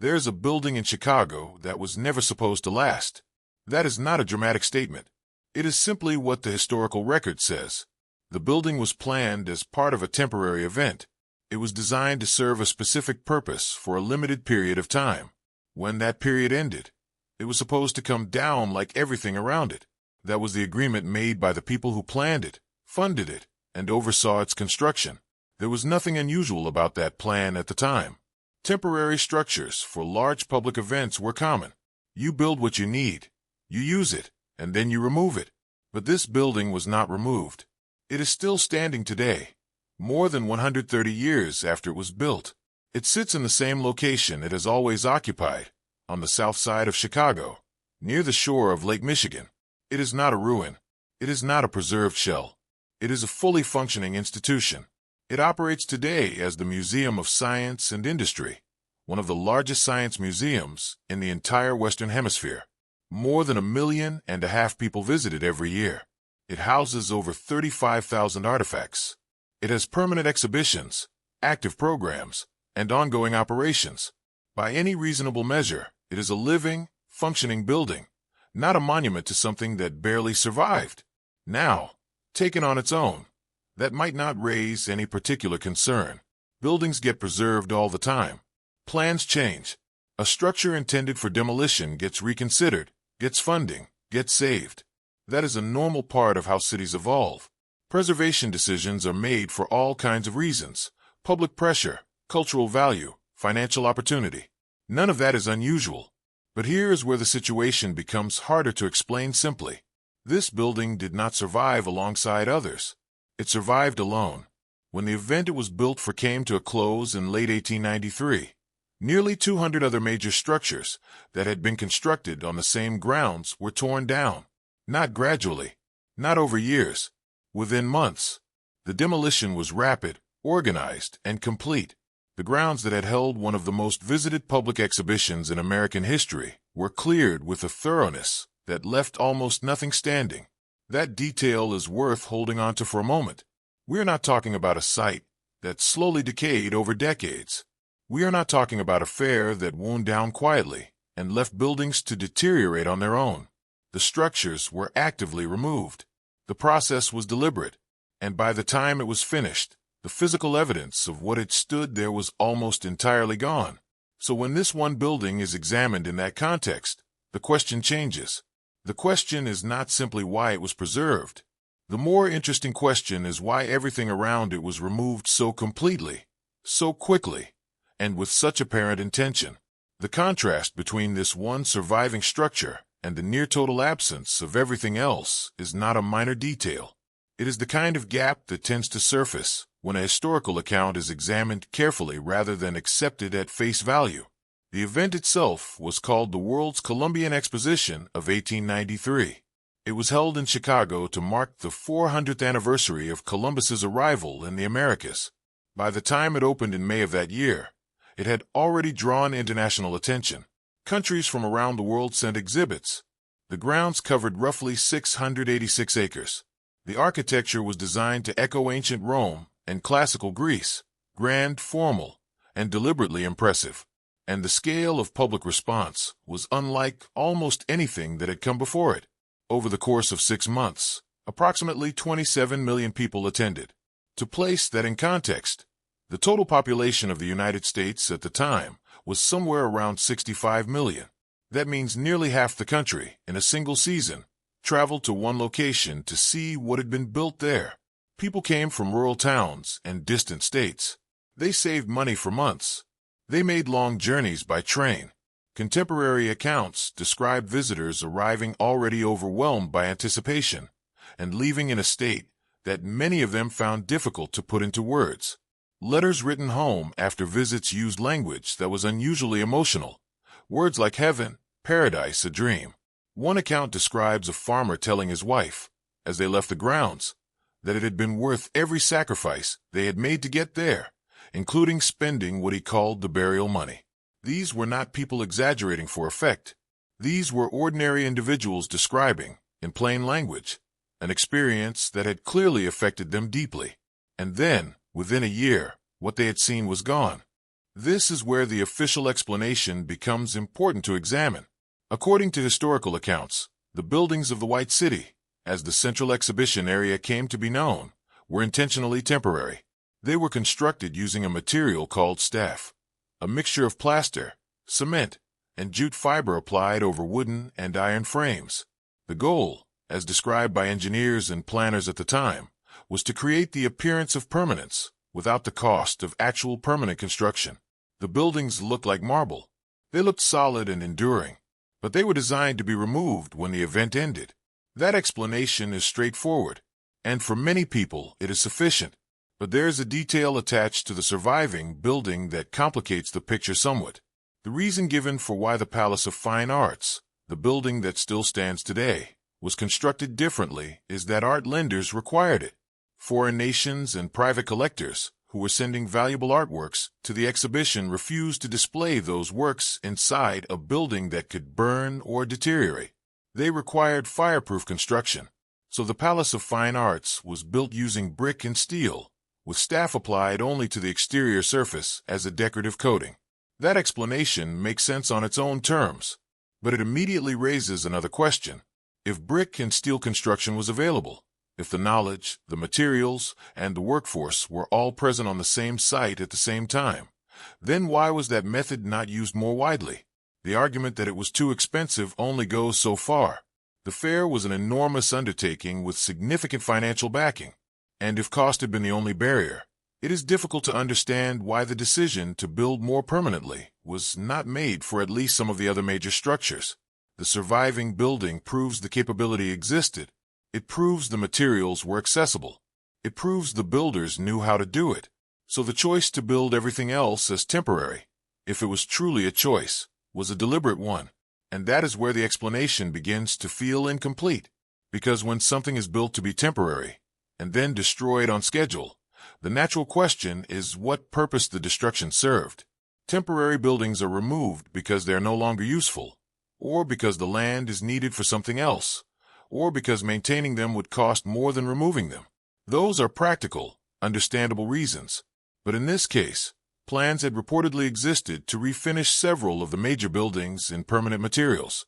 There's a building in Chicago that was never supposed to last. That is not a dramatic statement. It is simply what the historical record says. The building was planned as part of a temporary event. It was designed to serve a specific purpose for a limited period of time. When that period ended, it was supposed to come down like everything around it. That was the agreement made by the people who planned it, funded it, and oversaw its construction. There was nothing unusual about that plan at the time. Temporary structures for large public events were common. You build what you need, you use it, and then you remove it. But this building was not removed. It is still standing today, more than 130 years after it was built. It sits in the same location it has always occupied, on the south side of Chicago, near the shore of Lake Michigan. It is not a ruin. It is not a preserved shell. It is a fully functioning institution. It operates today as the Museum of Science and Industry, one of the largest science museums in the entire Western Hemisphere. More than 1.5 million people visit it every year. It houses over 35,000 artifacts. It has permanent exhibitions, active programs, and ongoing operations. By any reasonable measure, it is a living, functioning building, not a monument to something that barely survived. Now, taken on its own, that might not raise any particular concern. Buildings get preserved all the time. Plans change. A structure intended for demolition gets reconsidered, gets funding, gets saved. That is a normal part of how cities evolve. Preservation decisions are made for all kinds of reasons: public pressure, cultural value, financial opportunity. None of that is unusual. But here is where the situation becomes harder to explain simply. This building did not survive alongside others. It survived alone. When the event it was built for came to a close in late 1893, nearly 200 other major structures that had been constructed on the same grounds were torn down. Not gradually, not over years, within months. The demolition was rapid, organized, and complete. The grounds that had held one of the most visited public exhibitions in American history were cleared with a thoroughness that left almost nothing standing. That detail is worth holding on to for a moment. We are not talking about a site that slowly decayed over decades. We are not talking about a fair that wound down quietly and left buildings to deteriorate on their own. The structures were actively removed. The process was deliberate, and by the time it was finished, the physical evidence of what had stood there was almost entirely gone. So when this one building is examined in that context, the question changes. The question is not simply why it was preserved. The more interesting question is why everything around it was removed so completely, so quickly, and with such apparent intention. The contrast between this one surviving structure and the near-total absence of everything else is not a minor detail. It is the kind of gap that tends to surface when a historical account is examined carefully rather than accepted at face value. The event itself was called the World's Columbian Exposition of 1893. It was held in Chicago to mark the 400th anniversary of Columbus's arrival in the Americas. By the time it opened in May of that year, it had already drawn international attention. Countries from around the world sent exhibits. The grounds covered roughly 686 acres. The architecture was designed to echo ancient Rome and classical Greece, grand, formal, and deliberately impressive. And the scale of public response was unlike almost anything that had come before it. Over the course of 6 months, approximately 27 million people attended. To place that in context, the total population of the United States at the time was somewhere around 65 million. That means nearly half the country, in a single season, traveled to one location to see what had been built there. People came from rural towns and distant states. They saved money for months. They made long journeys by train. Contemporary accounts describe visitors arriving already overwhelmed by anticipation and leaving in a state that many of them found difficult to put into words. Letters written home after visits used language that was unusually emotional. Words like heaven, paradise, a dream. One account describes a farmer telling his wife, as they left the grounds, that it had been worth every sacrifice they had made to get there, including spending what he called the burial money. These were not people exaggerating for effect. These were ordinary individuals describing, in plain language, an experience that had clearly affected them deeply. And then, within a year, what they had seen was gone. This is where the official explanation becomes important to examine. According to historical accounts, the buildings of the White City, as the central exhibition area came to be known, were intentionally temporary. They were constructed using a material called staff, a mixture of plaster, cement, and jute fiber applied over wooden and iron frames. The goal, as described by engineers and planners at the time, was to create the appearance of permanence without the cost of actual permanent construction. The buildings looked like marble. They looked solid and enduring, but they were designed to be removed when the event ended. That explanation is straightforward, and for many people it is sufficient. But there is a detail attached to the surviving building that complicates the picture somewhat. The reason given for why the Palace of Fine Arts, the building that still stands today, was constructed differently is that art lenders required it. Foreign nations and private collectors who were sending valuable artworks to the exhibition refused to display those works inside a building that could burn or deteriorate. They required fireproof construction, so the Palace of Fine Arts was built using brick and steel, with staff applied only to the exterior surface as a decorative coating. That explanation makes sense on its own terms, but it immediately raises another question. If brick and steel construction was available, if the knowledge, the materials, and the workforce were all present on the same site at the same time, then why was that method not used more widely? The argument that it was too expensive only goes so far. The fair was an enormous undertaking with significant financial backing, and if cost had been the only barrier, it is difficult to understand why the decision to build more permanently was not made for at least some of the other major structures. The surviving building proves the capability existed. It proves the materials were accessible. It proves the builders knew how to do it. So the choice to build everything else as temporary, if it was truly a choice, was a deliberate one. And that is where the explanation begins to feel incomplete. Because when something is built to be temporary, and then destroyed on schedule, the natural question is what purpose the destruction served. Temporary buildings are removed because they are no longer useful, or because the land is needed for something else, or because maintaining them would cost more than removing them. Those are practical, understandable reasons. But in this case, plans had reportedly existed to refinish several of the major buildings in permanent materials,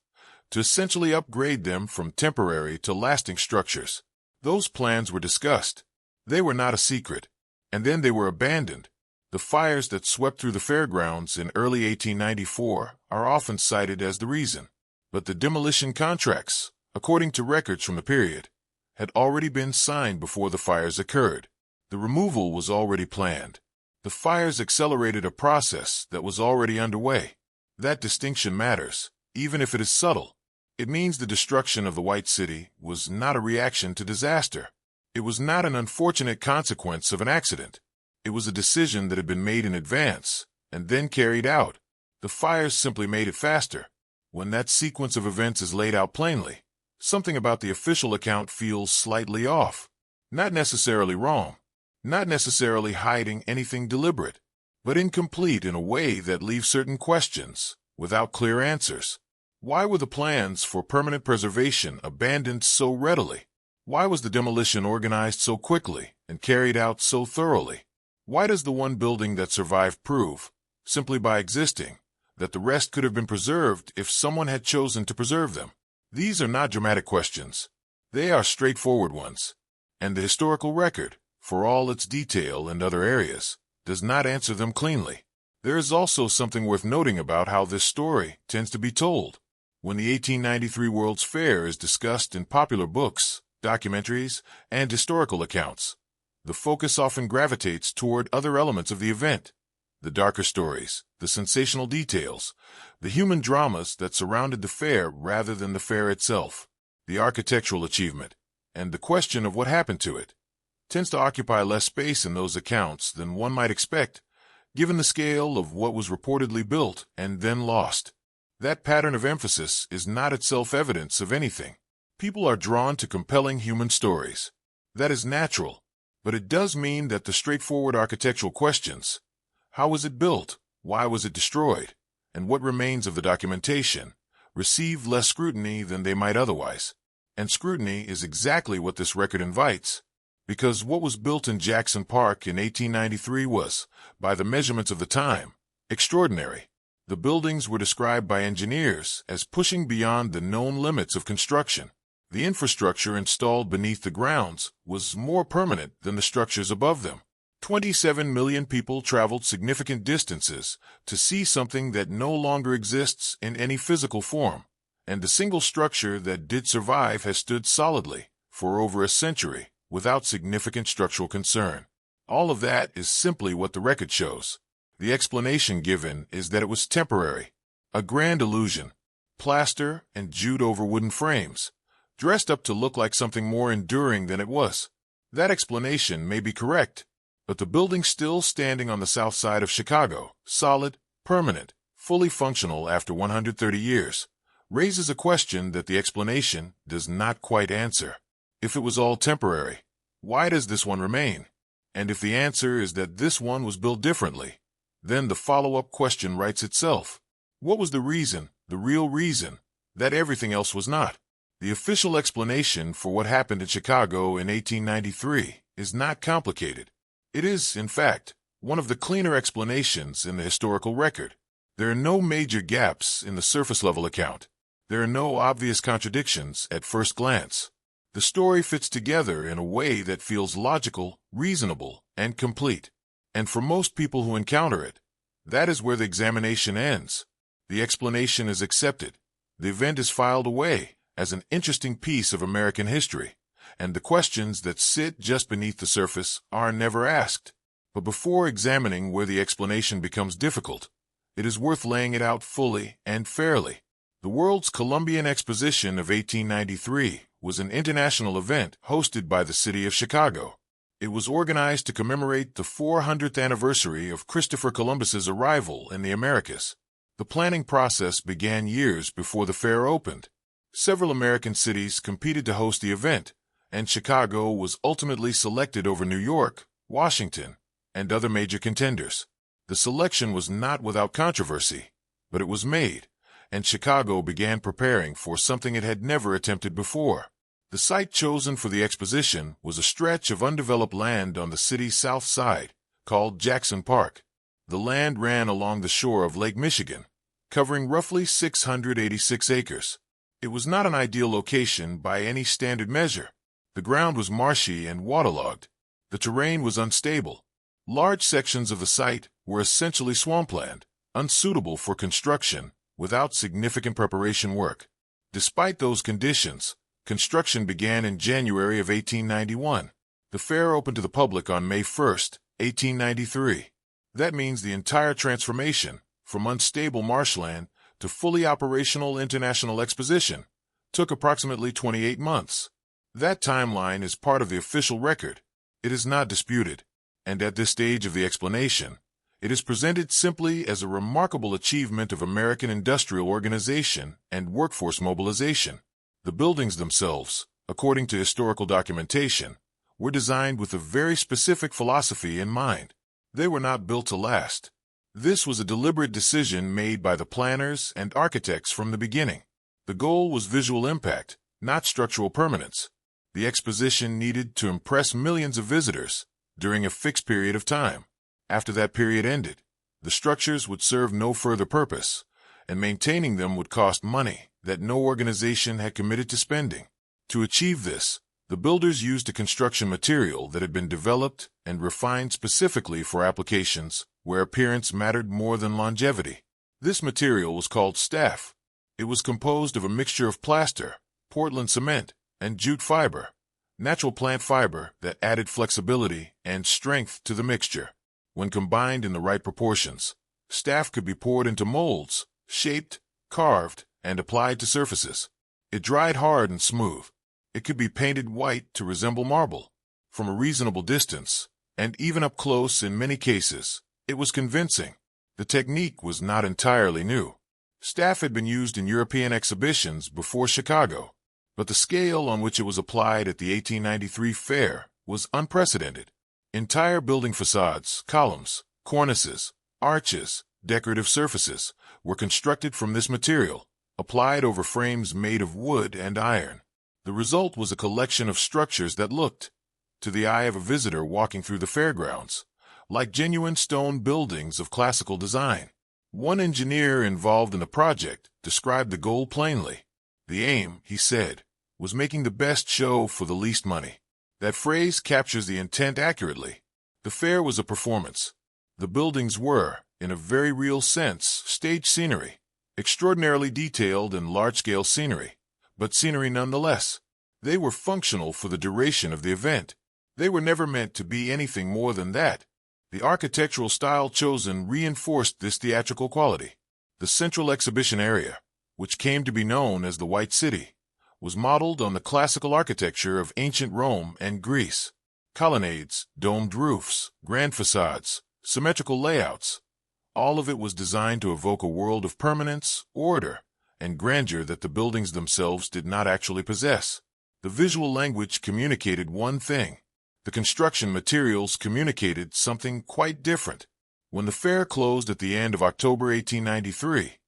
to essentially upgrade them from temporary to lasting structures. Those plans were discussed. They were not a secret. And then they were abandoned. The fires that swept through the fairgrounds in early 1894 are often cited as the reason. But the demolition contracts, according to records from the period, had already been signed before the fires occurred. The removal was already planned. The fires accelerated a process that was already underway. That distinction matters, even if it is subtle. It means the destruction of the White City was not a reaction to disaster. It was not an unfortunate consequence of an accident. It was a decision that had been made in advance, and then carried out. The fires simply made it faster. When that sequence of events is laid out plainly, something about the official account feels slightly off. Not necessarily wrong, not necessarily hiding anything deliberate, but incomplete in a way that leaves certain questions without clear answers. Why were the plans for permanent preservation abandoned so readily? Why was the demolition organized so quickly and carried out so thoroughly? Why does the one building that survived prove, simply by existing, that the rest could have been preserved if someone had chosen to preserve them? These are not dramatic questions. They are straightforward ones. And the historical record, for all its detail and other areas, does not answer them cleanly. There is also something worth noting about how this story tends to be told. When the 1893 World's Fair is discussed in popular books, documentaries, and historical accounts, the focus often gravitates toward other elements of the event. The darker stories, the sensational details, the human dramas that surrounded the fair rather than the fair itself, the architectural achievement, and the question of what happened to it, tends to occupy less space in those accounts than one might expect, given the scale of what was reportedly built and then lost. That pattern of emphasis is not itself evidence of anything. People are drawn to compelling human stories. That is natural, but it does mean that the straightforward architectural questions, how was it built, why was it destroyed, and what remains of the documentation, receive less scrutiny than they might otherwise. And scrutiny is exactly what this record invites, because what was built in Jackson Park in 1893 was, by the measurements of the time, Extraordinary. The buildings were described by engineers as pushing beyond the known limits of construction. The infrastructure installed beneath the grounds was more permanent than the structures above them. 27 million people traveled significant distances to see something that no longer exists in any physical form, and the single structure that did survive has stood solidly for over a century without significant structural concern. All of that is simply what the record shows. The explanation given is that it was temporary, a grand illusion, plaster and jute over wooden frames, dressed up to look like something more enduring than it was. That explanation may be correct, but the building still standing on the south side of Chicago, solid, permanent, fully functional after 130 years, raises a question that the explanation does not quite answer. If it was all temporary, why does this one remain? And if the answer is that this one was built differently, then the follow-up question writes itself. What was the reason, the real reason, that everything else was not? The official explanation for what happened in Chicago in 1893 is not complicated. It is, in fact, one of the cleaner explanations in the historical record. There are no major gaps in the surface-level account. There are no obvious contradictions at first glance. The story fits together in a way that feels logical, reasonable, and complete. And for most people who encounter it, that is where the examination ends. The explanation is accepted. The event is filed away as an interesting piece of American history, and the questions that sit just beneath the surface are never asked. But before examining where the explanation becomes difficult, it is worth laying it out fully and fairly. The World's Columbian Exposition of 1893 was an international event hosted by the city of Chicago. It was organized to commemorate the 400th anniversary of Christopher Columbus's arrival in the Americas. The planning process began years before the fair opened. Several American cities competed to host the event, and Chicago was ultimately selected over New York, Washington, and other major contenders. The selection was not without controversy, but it was made, and Chicago began preparing for something it had never attempted before. The site chosen for the exposition was a stretch of undeveloped land on the city's south side, called Jackson Park. The land ran along the shore of Lake Michigan, covering roughly 686 acres. It was not an ideal location by any standard measure. The ground was marshy and waterlogged. The terrain was unstable. Large sections of the site were essentially swampland, unsuitable for construction without significant preparation work. Despite those conditions, construction began in January of 1891. The fair opened to the public on May 1, 1893. That means the entire transformation, from unstable marshland to fully operational international exposition, took approximately 28 months. That timeline is part of the official record. It is not disputed, and at this stage of the explanation, it is presented simply as a remarkable achievement of American industrial organization and workforce mobilization. The buildings themselves, according to historical documentation, were designed with a very specific philosophy in mind. They were not built to last. This was a deliberate decision made by the planners and architects from the beginning. The goal was visual impact, not structural permanence. The exposition needed to impress millions of visitors during a fixed period of time. After that period ended, the structures would serve no further purpose, and maintaining them would cost money that no organization had committed to spending. To achieve this, the builders used a construction material that had been developed and refined specifically for applications where appearance mattered more than longevity. This material was called staff. It was composed of a mixture of plaster, Portland cement, and jute fiber, natural plant fiber that added flexibility and strength to the mixture. When combined in the right proportions, staff could be poured into molds, shaped, carved, and applied to surfaces. It dried hard and smooth. It could be painted white to resemble marble. From a reasonable distance, and even up close in many cases, it was convincing. The technique was not entirely new. Staff had been used in European exhibitions before Chicago, but the scale on which it was applied at the 1893 fair was unprecedented. Entire building facades, columns, cornices, arches, decorative surfaces were constructed from this material, applied over frames made of wood and iron. The result was a collection of structures that looked, to the eye of a visitor walking through the fairgrounds, like genuine stone buildings of classical design. One engineer involved in the project described the goal plainly. The aim, he said, was making the best show for the least money. That phrase captures the intent accurately. The fair was a performance. The buildings were, in a very real sense, stage scenery, extraordinarily detailed and large-scale scenery, but scenery nonetheless. They were functional for the duration of the event. They were never meant to be anything more than that. The architectural style chosen reinforced this theatrical quality. The central exhibition area, which came to be known as the White City, was modeled on the classical architecture of ancient Rome and Greece. Colonnades, domed roofs, grand facades, symmetrical layouts. All of it was designed to evoke a world of permanence, order, and grandeur that the buildings themselves did not actually possess. The visual language communicated one thing. The construction materials communicated something quite different. When the fair closed at the end of October 1893,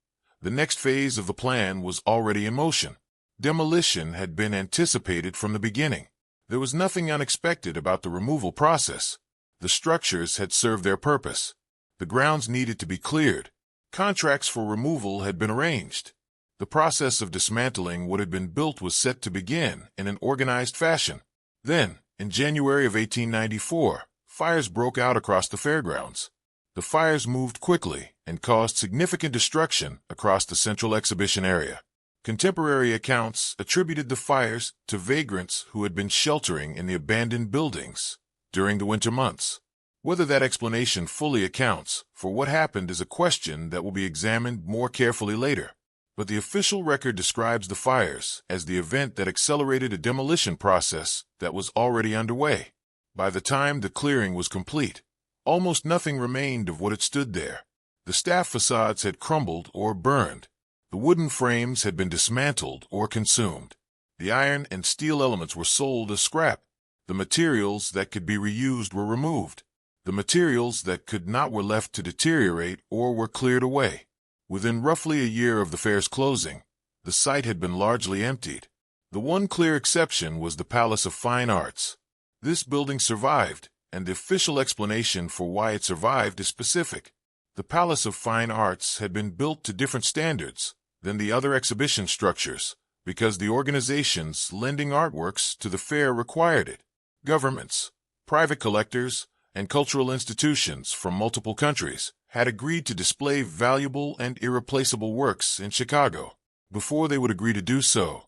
the next phase of the plan was already in motion. Demolition had been anticipated from the beginning. There was nothing unexpected about the removal process. The structures had served their purpose. The grounds needed to be cleared. Contracts for removal had been arranged. The process of dismantling what had been built was set to begin in an organized fashion. Then, in January of 1894, fires broke out across the fairgrounds. The fires moved quickly and caused significant destruction across the central exhibition area. Contemporary accounts attributed the fires to vagrants who had been sheltering in the abandoned buildings during the winter months. Whether that explanation fully accounts for what happened is a question that will be examined more carefully later. But the official record describes the fires as the event that accelerated a demolition process that was already underway. By the time the clearing was complete, almost nothing remained of what had stood there. The staff facades had crumbled or burned. The wooden frames had been dismantled or consumed. The iron and steel elements were sold as scrap. The materials that could be reused were removed. The materials that could not were left to deteriorate or were cleared away. Within roughly a year of the fair's closing, the site had been largely emptied. The one clear exception was the Palace of Fine Arts. This building survived, and the official explanation for why it survived is specific. The Palace of Fine Arts had been built to different standards than the other exhibition structures, because the organizations lending artworks to the fair required it. Governments, private collectors, and cultural institutions from multiple countries had agreed to display valuable and irreplaceable works in Chicago. Before they would agree to do so,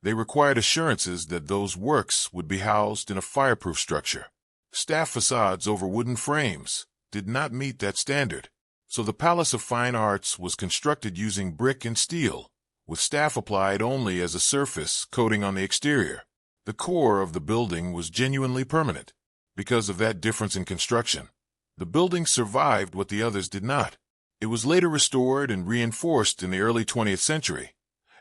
they required assurances that those works would be housed in a fireproof structure. Staff facades over wooden frames did not meet that standard, so the Palace of Fine Arts was constructed using brick and steel, with staff applied only as a surface coating on the exterior. The core of the building was genuinely permanent. Because of that difference in construction, the building survived what the others did not. It was later restored and reinforced in the early 20th century,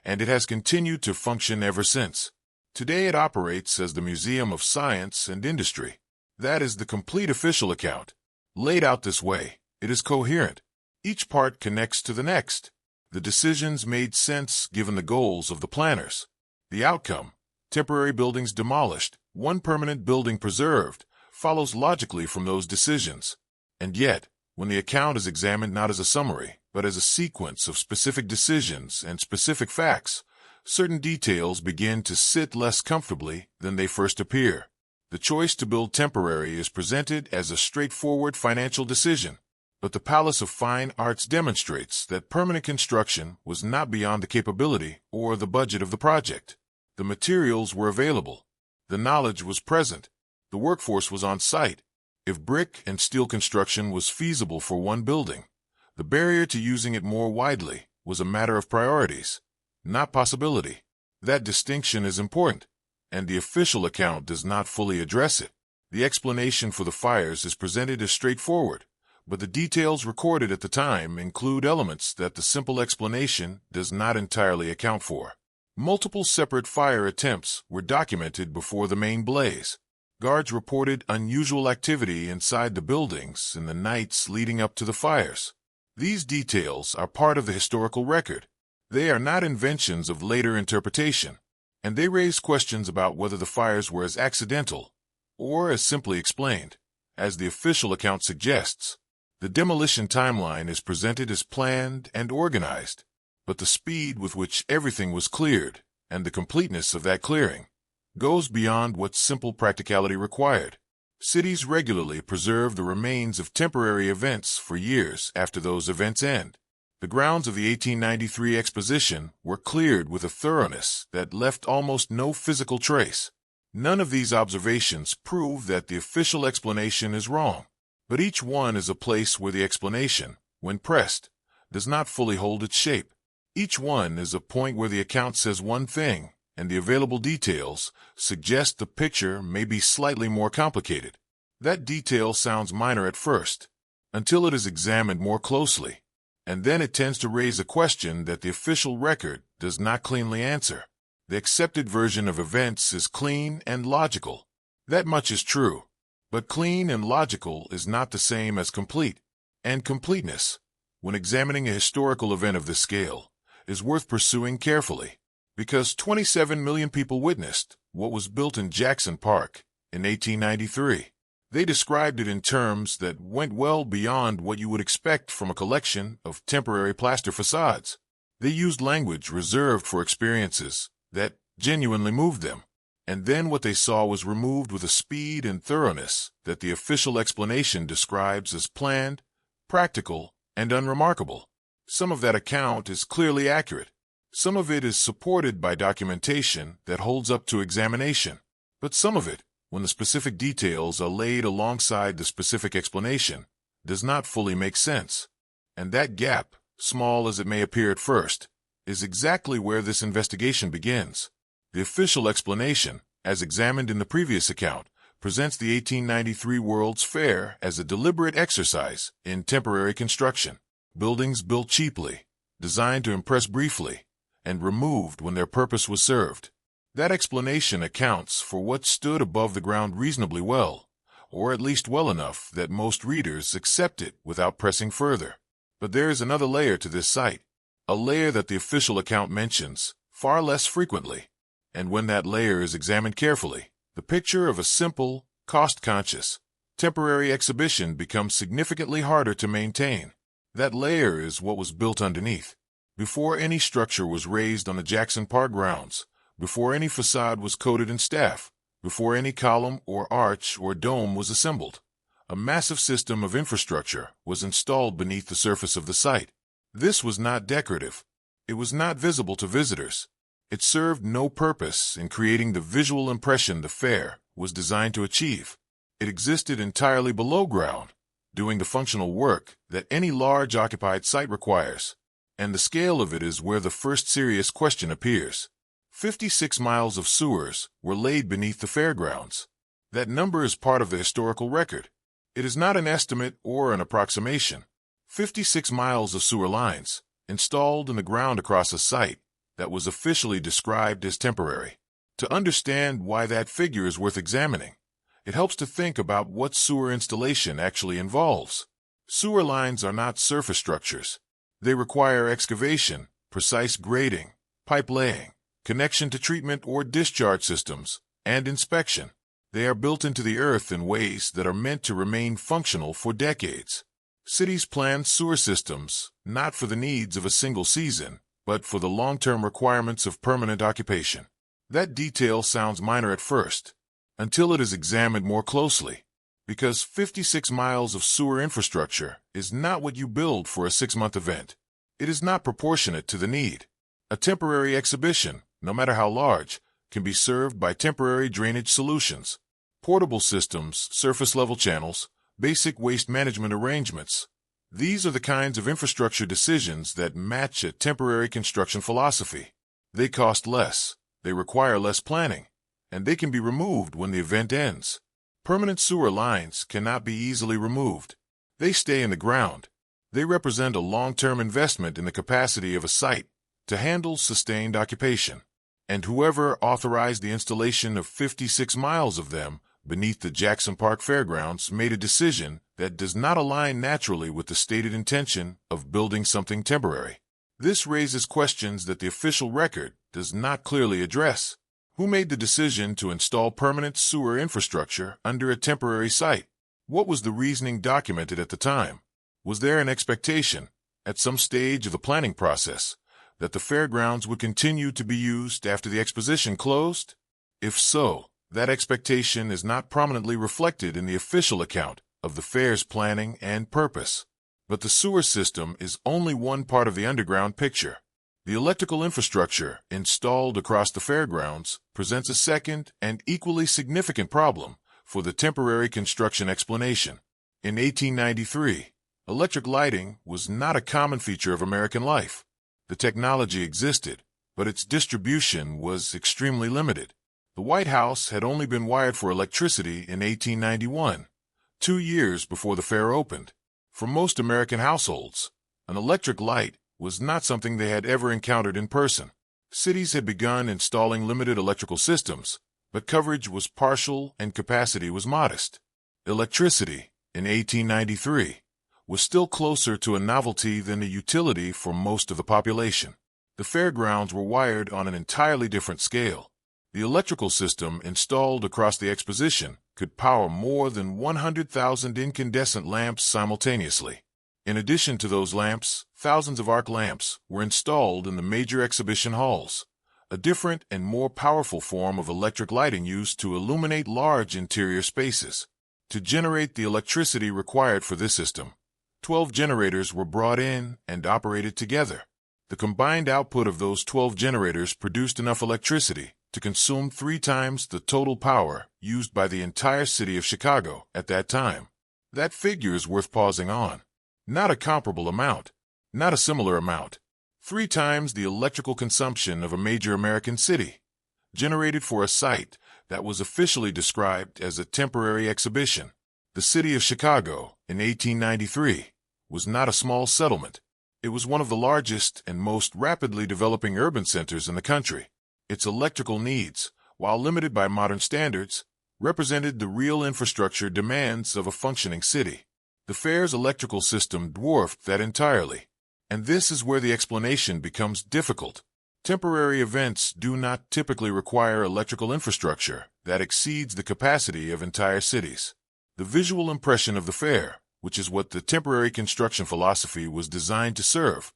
and it has continued to function ever since. Today it operates as the Museum of Science and Industry. That is the complete official account. Laid out this way, it is coherent. Each part connects to the next. The decisions made sense given the goals of the planners. The outcome, temporary buildings demolished, one permanent building preserved, follows logically from those decisions. And yet, when the account is examined not as a summary, but as a sequence of specific decisions and specific facts, certain details begin to sit less comfortably than they first appear. The choice to build temporary is presented as a straightforward financial decision, but the Palace of Fine Arts demonstrates that permanent construction was not beyond the capability or the budget of the project. The materials were available. The knowledge was present. The workforce was on site. If brick and steel construction was feasible for one building, the barrier to using it more widely was a matter of priorities, not possibility. That distinction is important, and the official account does not fully address it. The explanation for the fires is presented as straightforward, but the details recorded at the time include elements that the simple explanation does not entirely account for. Multiple separate fire attempts were documented before the main blaze. Guards reported unusual activity inside the buildings in the nights leading up to the fires. These details are part of the historical record. They are not inventions of later interpretation, and they raise questions about whether the fires were as accidental or as simply explained, as the official account suggests. The The demolition timeline is presented as planned and organized, but the speed with which everything was cleared, and the completeness of that clearing, goes beyond what simple practicality required. Cities regularly preserve the remains of temporary events for years after those events end. The grounds of the 1893 exposition were cleared with a thoroughness that left almost no physical trace. None of these observations prove that the official explanation is wrong, but each one is a place where the explanation, when pressed, does not fully hold its shape. Each one is a point where the account says one thing, and the available details suggest the picture may be slightly more complicated. That detail sounds minor at first, until it is examined more closely, and then it tends to raise a question that the official record does not cleanly answer. The accepted version of events is clean and logical. That much is true, but clean and logical is not the same as complete. And completeness, when examining a historical event of this scale, is worth pursuing carefully, because 27 million people witnessed what was built in Jackson Park in 1893. They described it in terms that went well beyond what you would expect from a collection of temporary plaster facades. They used language reserved for experiences that genuinely moved them, and then what they saw was removed with a speed and thoroughness that the official explanation describes as planned, practical, and unremarkable. Some of that account is clearly accurate. Some of it is supported by documentation that holds up to examination, but some of it, when the specific details are laid alongside the specific explanation, does not fully make sense. And that gap, small as it may appear at first, is exactly where this investigation begins. The official explanation, as examined in the previous account, presents the 1893 World's Fair as a deliberate exercise in temporary construction. Buildings built cheaply, designed to impress briefly, and removed when their purpose was served. That explanation accounts for what stood above the ground reasonably well, or at least well enough that most readers accept it without pressing further. But there is another layer to this site, a layer that the official account mentions far less frequently, and when that layer is examined carefully, the picture of a simple, cost-conscious, temporary exhibition becomes significantly harder to maintain. That layer is what was built underneath. Before any structure was raised on the Jackson Park grounds, before any facade was coated in staff, before any column or arch or dome was assembled, a massive system of infrastructure was installed beneath the surface of the site. This was not decorative. It was not visible to visitors. It served no purpose in creating the visual impression the fair was designed to achieve. It existed entirely below ground, doing the functional work that any large occupied site requires. And the scale of it is where the first serious question appears. 56 miles of sewers were laid beneath the fairgrounds. That number is part of the historical record. It is not an estimate or an approximation. 56 miles of sewer lines, installed in the ground across a site that was officially described as temporary. To understand why that figure is worth examining, it helps to think about what sewer installation actually involves. Sewer lines are not surface structures. They require excavation, precise grading, pipe laying, connection to treatment or discharge systems, and inspection. They are built into the earth in ways that are meant to remain functional for decades. Cities plan sewer systems not for the needs of a single season, but for the long-term requirements of permanent occupation. That detail sounds minor at first, until it is examined more closely, because 56 miles of sewer infrastructure is not what you build for a 6-month event. It is not proportionate to the need. A temporary exhibition, no matter how large, can be served by temporary drainage solutions, portable systems, surface-level channels, basic waste management arrangements. These are the kinds of infrastructure decisions that match a temporary construction philosophy. They cost less, they require less planning, and they can be removed when the event ends. Permanent sewer lines cannot be easily removed. They stay in the ground. They represent a long-term investment in the capacity of a site to handle sustained occupation. And whoever authorized the installation of 56 miles of them beneath the Jackson Park Fairgrounds made a decision that does not align naturally with the stated intention of building something temporary. This raises questions that the official record does not clearly address. Who made the decision to install permanent sewer infrastructure under a temporary site? What was the reasoning documented at the time? Was there an expectation, at some stage of the planning process, that the fairgrounds would continue to be used after the exposition closed? If so, that expectation is not prominently reflected in the official account of the fair's planning and purpose. But the sewer system is only one part of the underground picture. The electrical infrastructure installed across the fairgrounds presents a second and equally significant problem for the temporary construction explanation. In 1893, electric lighting was not a common feature of American life. The technology existed, but its distribution was extremely limited. The White House had only been wired for electricity in 1891, 2 years before the fair opened. For most American households, an electric light was not something they had ever encountered in person. Cities had begun installing limited electrical systems, but coverage was partial and capacity was modest. Electricity, in 1893, was still closer to a novelty than a utility for most of the population. The fairgrounds were wired on an entirely different scale. The electrical system installed across the exposition could power more than 100,000 incandescent lamps simultaneously. In addition to those lamps, thousands of arc lamps were installed in the major exhibition halls, a different and more powerful form of electric lighting used to illuminate large interior spaces. To generate the electricity required for this system, 12 generators were brought in and operated together. The combined output of those 12 generators produced enough electricity to consume 3 times the total power used by the entire city of Chicago at that time. That figure is worth pausing on. Not a comparable amount, not a similar amount. 3 times the electrical consumption of a major American city, generated for a site that was officially described as a temporary exhibition. The city of Chicago, in 1893, was not a small settlement. It was one of the largest and most rapidly developing urban centers in the country. Its electrical needs, while limited by modern standards, represented the real infrastructure demands of a functioning city. The fair's electrical system dwarfed that entirely. And this is where the explanation becomes difficult. Temporary events do not typically require electrical infrastructure that exceeds the capacity of entire cities. The visual impression of the fair, which is what the temporary construction philosophy was designed to serve,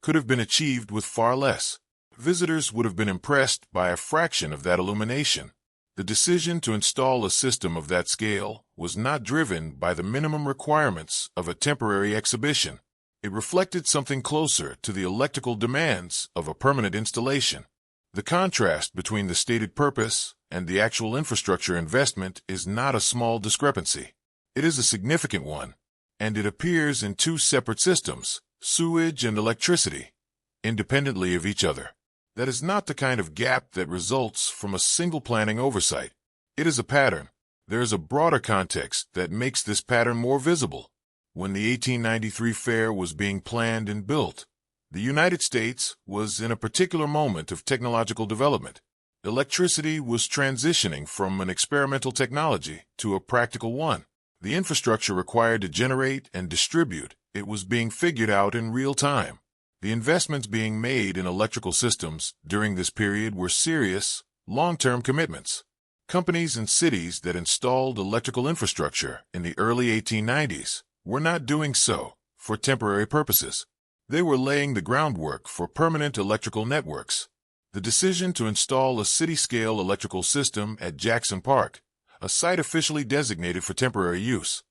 could have been achieved with far less. Visitors would have been impressed by a fraction of that illumination. The decision to install a system of that scale was not driven by the minimum requirements of a temporary exhibition. It reflected something closer to the electrical demands of a permanent installation. The contrast between the stated purpose and the actual infrastructure investment is not a small discrepancy. It is a significant one, and it appears in 2 separate systems, sewage and electricity, independently of each other. That is not the kind of gap that results from a single planning oversight. It is a pattern. There is a broader context that makes this pattern more visible. When the 1893 fair was being planned and built, the United States was in a particular moment of technological development. Electricity was transitioning from an experimental technology to a practical one. The infrastructure required to generate and distribute it was being figured out in real time. The investments being made in electrical systems during this period were serious, long-term commitments. Companies and cities that installed electrical infrastructure in the early 1890s were not doing so for temporary purposes. They were laying the groundwork for permanent electrical networks. The decision to install a city-scale electrical system at Jackson Park, a site officially designated for temporary use,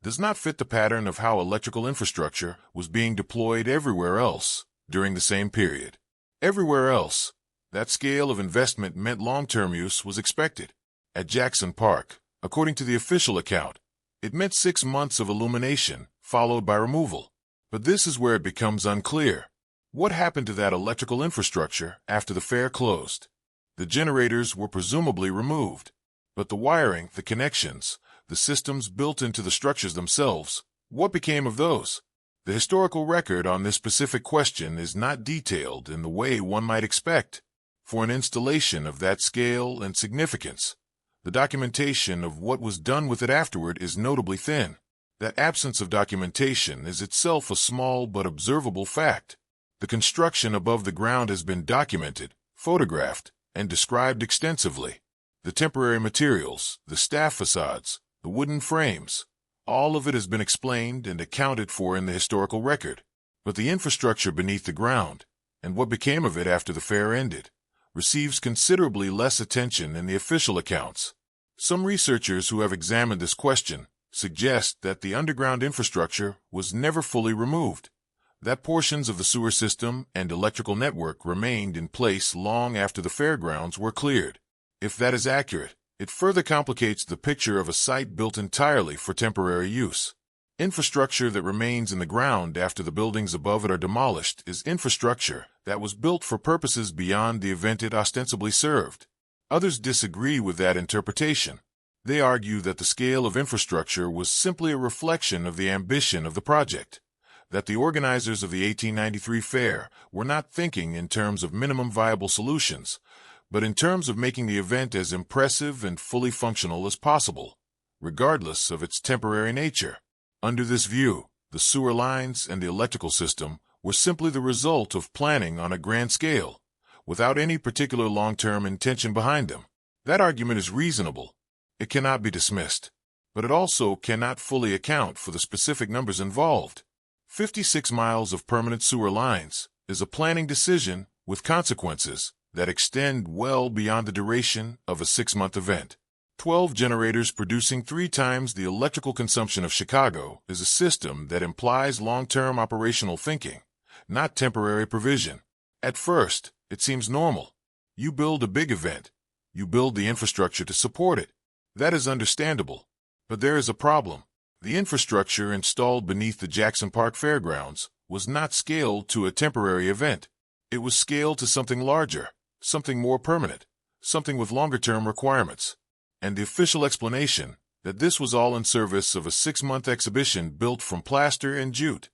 does not fit the pattern of how electrical infrastructure was being deployed everywhere else during the same period. Everywhere else, that scale of investment meant long-term use was expected. At Jackson Park, according to the official account, it meant 6 months of illumination, followed by removal. But this is where it becomes unclear. What happened to that electrical infrastructure after the fair closed? The generators were presumably removed, but the wiring, the connections, the systems built into the structures themselves, what became of those? The historical record on this specific question is not detailed in the way one might expect. For an installation of that scale and significance, the documentation of what was done with it afterward is notably thin. That absence of documentation is itself a small but observable fact. The construction above the ground has been documented, photographed, and described extensively. The temporary materials, the staff facades, the wooden frames, All of it has been explained and accounted for in the historical record. But the infrastructure beneath the ground, and what became of it after the fair ended, receives considerably less attention in the official accounts. Some researchers who have examined this question suggest that the underground infrastructure was never fully removed, that portions of the sewer system and electrical network remained in place long after the fairgrounds were cleared. If that is accurate, it further complicates the picture of a site built entirely for temporary use. Infrastructure that remains in the ground after the buildings above it are demolished is infrastructure that was built for purposes beyond the event it ostensibly served. Others disagree with that interpretation. They argue that the scale of infrastructure was simply a reflection of the ambition of the project, that the organizers of the 1893 fair were not thinking in terms of minimum viable solutions, but in terms of making the event as impressive and fully functional as possible, regardless of its temporary nature. Under this view, the sewer lines and the electrical system were simply the result of planning on a grand scale, without any particular long-term intention behind them. That argument is reasonable. It cannot be dismissed, but it also cannot fully account for the specific numbers involved. 56 miles of permanent sewer lines is a planning decision with consequences that extend well beyond the duration of a 6-month event. 12 generators producing 3 times the electrical consumption of Chicago is a system that implies long-term operational thinking, not temporary provision. At first, it seems normal. You build a big event. You build the infrastructure to support it. That is understandable. But there is a problem. The infrastructure installed beneath the Jackson Park Fairgrounds was not scaled to a temporary event. It was scaled to something larger, something more permanent, something with longer-term requirements. And the official explanation that this was all in service of a 6-month exhibition built from plaster and jute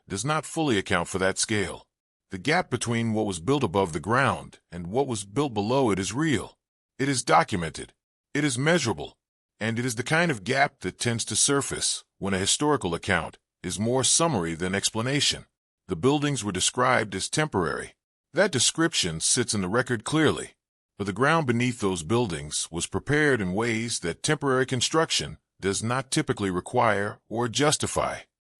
does not fully account for that scale. The gap between what was built above the ground and what was built below it is real. It is documented. It is measurable. And it is the kind of gap that tends to surface when a historical account is more summary than explanation. The buildings were described as temporary. That description sits in the record clearly. But the ground beneath those buildings was prepared in ways that temporary construction does not typically require or justify.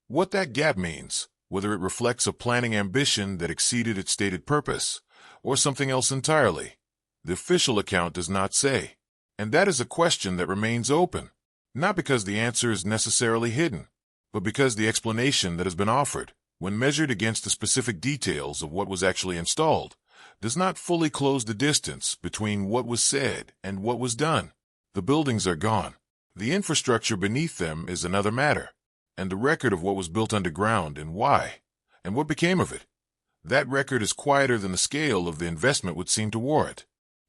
What that gap means, whether it reflects a planning ambition that exceeded its stated purpose, or something else entirely, the official account does not say. And that is a question that remains open, not because the answer is necessarily hidden, but because the explanation that has been offered, when measured against the specific details of what was actually installed, does not fully close the distance between what was said and what was done. The buildings are gone. The infrastructure beneath them is another matter, and the record of what was built underground and why, and what became of it. That record is quieter than the scale of the investment would seem to warrant.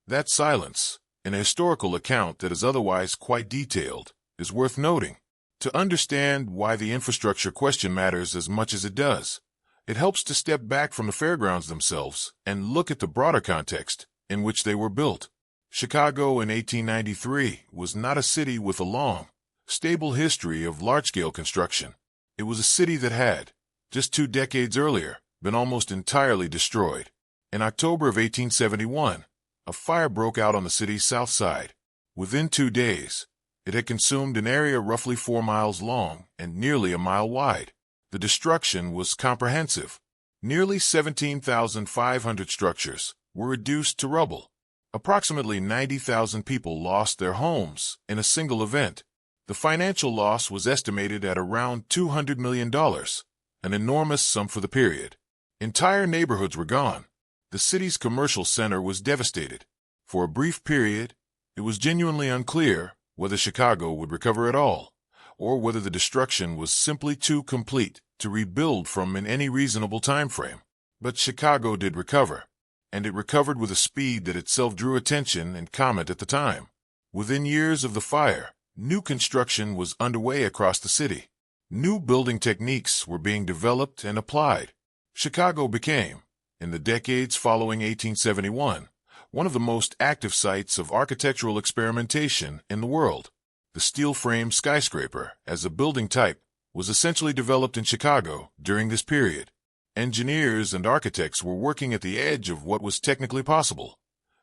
That silence, in a historical account that is otherwise quite detailed, is worth noting. To understand why the infrastructure question matters as much as it does, it helps to step back from the fairgrounds themselves and look at the broader context in which they were built. Chicago in 1893 was not a city with a long, stable history of large-scale construction. It was a city that had, just 2 decades earlier, been almost entirely destroyed. In October of 1871, a fire broke out on the city's south side. Within 2 days, it had consumed an area roughly 4 miles long and nearly a mile wide. The destruction was comprehensive. Nearly 17,500 structures were reduced to rubble. Approximately 90,000 people lost their homes in a single event. The financial loss was estimated at around $200 million, an enormous sum for the period. Entire neighborhoods were gone. The city's commercial center was devastated. For a brief period, it was genuinely unclear whether Chicago would recover at all, or whether the destruction was simply too complete to rebuild from in any reasonable time frame. But Chicago did recover, and it recovered with a speed that itself drew attention and comment at the time. Within years of the fire, new construction was underway across the city. New building techniques were being developed and applied. Chicago became, in the decades following 1871, one of the most active sites of architectural experimentation in the world. The steel-frame skyscraper, as a building type, was essentially developed in Chicago during this period. Engineers and architects were working at the edge of what was technically possible,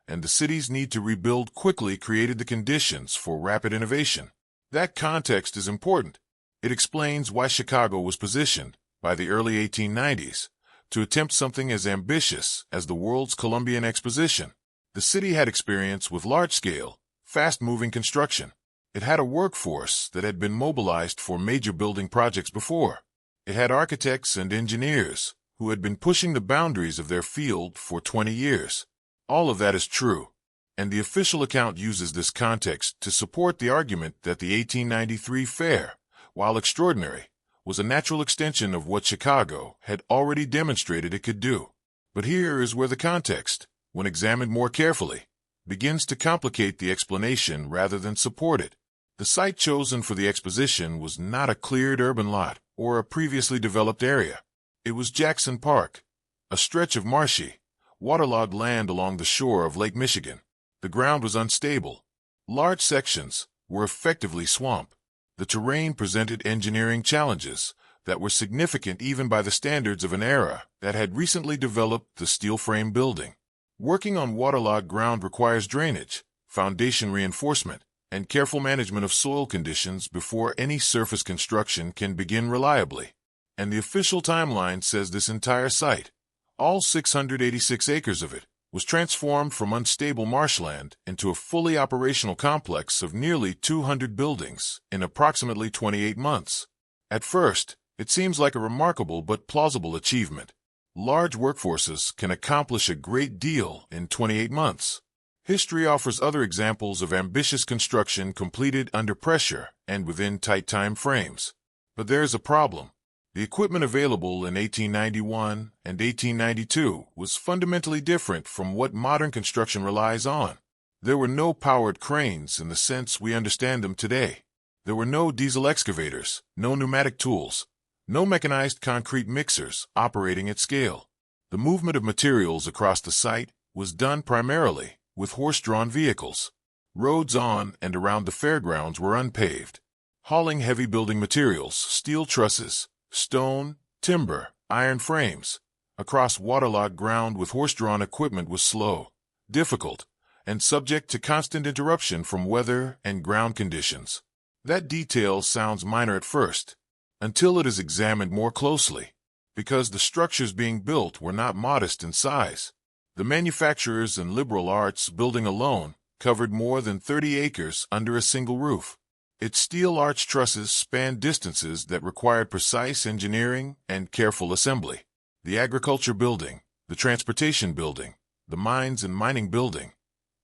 and the city's need to rebuild quickly created the conditions for rapid innovation. That context is important. It explains why Chicago was positioned, by the early 1890s, to attempt something as ambitious as the world's Columbian Exposition. The city had experience with large-scale, fast-moving construction. It had a workforce that had been mobilized for major building projects before. It had architects and engineers who had been pushing the boundaries of their field for 20 years. All of that is true, and the official account uses this context to support the argument that the 1893 fair, while extraordinary, was a natural extension of what Chicago had already demonstrated it could do. But here is where the context, when examined more carefully, begins to complicate the explanation rather than support it. The site chosen for the exposition was not a cleared urban lot or a previously developed area. It was Jackson Park, a stretch of marshy, waterlogged land along the shore of Lake Michigan. The ground was unstable. Large sections were effectively swamp. The terrain presented engineering challenges that were significant even by the standards of an era that had recently developed the steel frame building. Working on waterlogged ground requires drainage, foundation reinforcement, and careful management of soil conditions before any surface construction can begin reliably. And the official timeline says this entire site, all 686 acres of it, was transformed from unstable marshland into a fully operational complex of nearly 200 buildings in approximately 28 months. At first, it seems like a remarkable but plausible achievement. Large workforces can accomplish a great deal in 28 months. History offers other examples of ambitious construction completed under pressure and within tight time frames. But there is a problem. The equipment available in 1891 and 1892 was fundamentally different from what modern construction relies on. There were no powered cranes in the sense we understand them today. There were no diesel excavators, no pneumatic tools, no mechanized concrete mixers operating at scale. The movement of materials across the site was done primarily with horse-drawn vehicles. Roads on and around the fairgrounds were unpaved. Hauling heavy building materials, steel trusses, stone, timber, iron frames, across waterlogged ground with horse-drawn equipment was slow, difficult, and subject to constant interruption from weather and ground conditions. That detail sounds minor at first, until it is examined more closely, because the structures being built were not modest in size. The manufacturers and liberal arts building alone covered more than 30 acres under a single roof. Its steel arch trusses spanned distances that required precise engineering and careful assembly. The agriculture building, the transportation building, the mines and mining building.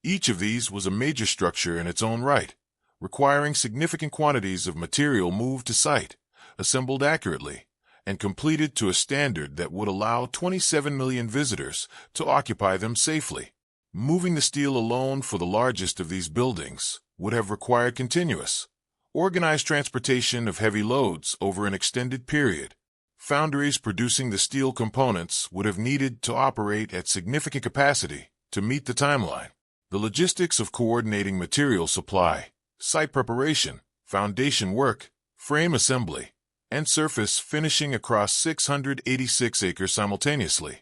Each of these was a major structure in its own right, requiring significant quantities of material moved to site, assembled accurately, and completed to a standard that would allow 27 million visitors to occupy them safely. Moving the steel alone for the largest of these buildings would have required continuous, organized transportation of heavy loads over an extended period. Foundries producing the steel components would have needed to operate at significant capacity to meet the timeline. The logistics of coordinating material supply, site preparation, foundation work, frame assembly, and surface finishing across 686 acres simultaneously,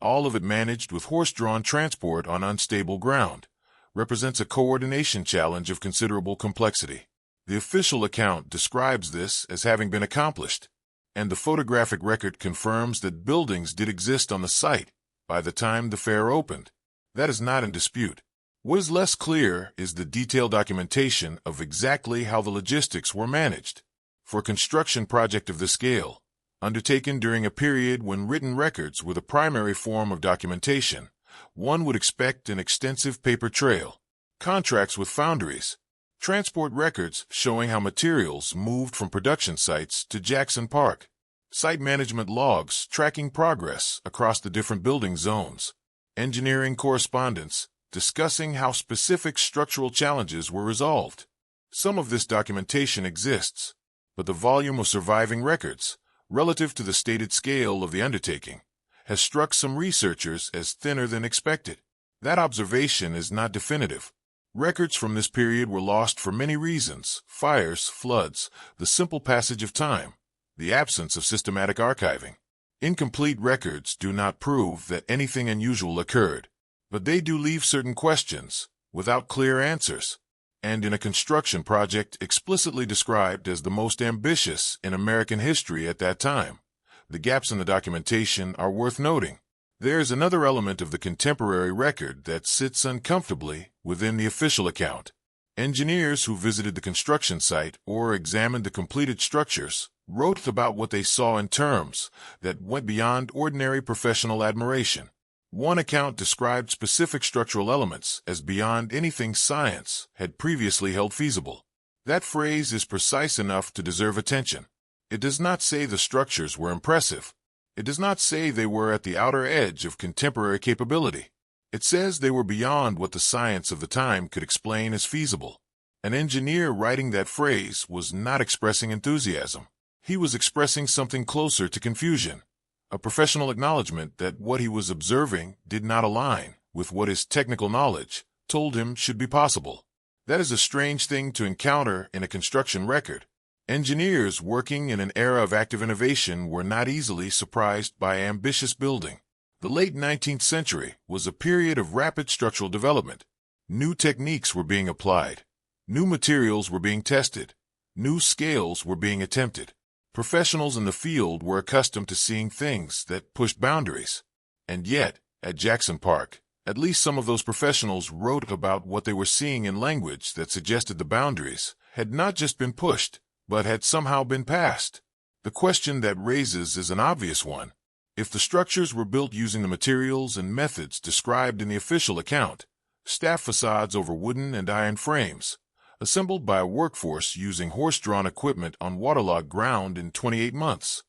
all of it managed with horse-drawn transport on unstable ground, represents a coordination challenge of considerable complexity. The official account describes this as having been accomplished, and the photographic record confirms that buildings did exist on the site by the time the fair opened. That is not in dispute. What is less clear is the detailed documentation of exactly how the logistics were managed. For a construction project of this scale, undertaken during a period when written records were the primary form of documentation, one would expect an extensive paper trail, contracts with foundries, transport records showing how materials moved from production sites to Jackson Park, site management logs tracking progress across the different building zones, engineering correspondence discussing how specific structural challenges were resolved. Some of this documentation exists, but the volume of surviving records, relative to the stated scale of the undertaking, has struck some researchers as thinner than expected. That observation is not definitive. Records from this period were lost for many reasons: fires, floods, the simple passage of time, the absence of systematic archiving. Incomplete records do not prove that anything unusual occurred, but they do leave certain questions without clear answers. and in a construction project explicitly described as the most ambitious in American history at that time. The gaps in the documentation are worth noting. There's another element of the contemporary record that sits uncomfortably within the official account. Engineers who visited the construction site or examined the completed structures wrote about what they saw in terms that went beyond ordinary professional admiration. One account described specific structural elements as beyond anything science had previously held feasible. That phrase is precise enough to deserve attention. It does not say the structures were impressive. It does not say they were at the outer edge of contemporary capability. It says they were beyond what the science of the time could explain as feasible. An engineer writing that phrase was not expressing enthusiasm. He was expressing something closer to confusion, a professional acknowledgement that what he was observing did not align with what his technical knowledge told him should be possible. That is a strange thing to encounter in a construction record. Engineers working in an era of active innovation were not easily surprised by ambitious building. The late 19th century was a period of rapid structural development. New techniques were being applied. New materials were being tested. New scales were being attempted. Professionals in the field were accustomed to seeing things that pushed boundaries. And yet, at Jackson Park, at least some of those professionals wrote about what they were seeing in language that suggested the boundaries had not just been pushed, but had somehow been passed. The question that raises is an obvious one. If the structures were built using the materials and methods described in the official account, staff facades over wooden and iron frames, assembled by a workforce using horse-drawn equipment on waterlogged ground in 28 months,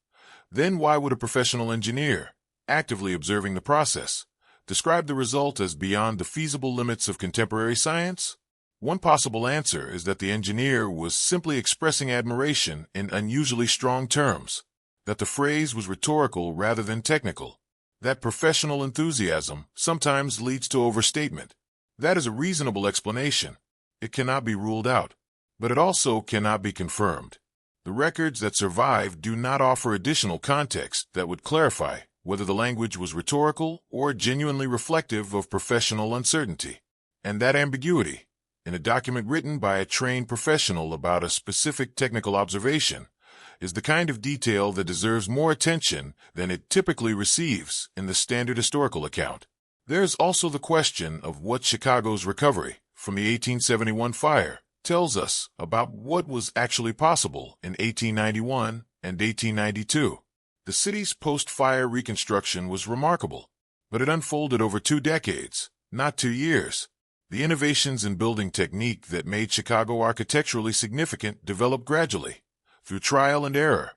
then why would a professional engineer, actively observing the process, describe the result as beyond the feasible limits of contemporary science? One possible answer is that the engineer was simply expressing admiration in unusually strong terms, that the phrase was rhetorical rather than technical, that professional enthusiasm sometimes leads to overstatement. That is a reasonable explanation. It cannot be ruled out, but it also cannot be confirmed. The records that survive do not offer additional context that would clarify whether the language was rhetorical or genuinely reflective of professional uncertainty. And that ambiguity, in a document written by a trained professional about a specific technical observation, is the kind of detail that deserves more attention than it typically receives in the standard historical account. There's also the question of what Chicago's recovery from the 1871 fire tells us about what was actually possible in 1891 and 1892. The city's post-fire reconstruction was remarkable, but it unfolded over 2 decades, not 2 years. The innovations in building technique that made Chicago architecturally significant developed gradually, through trial and error,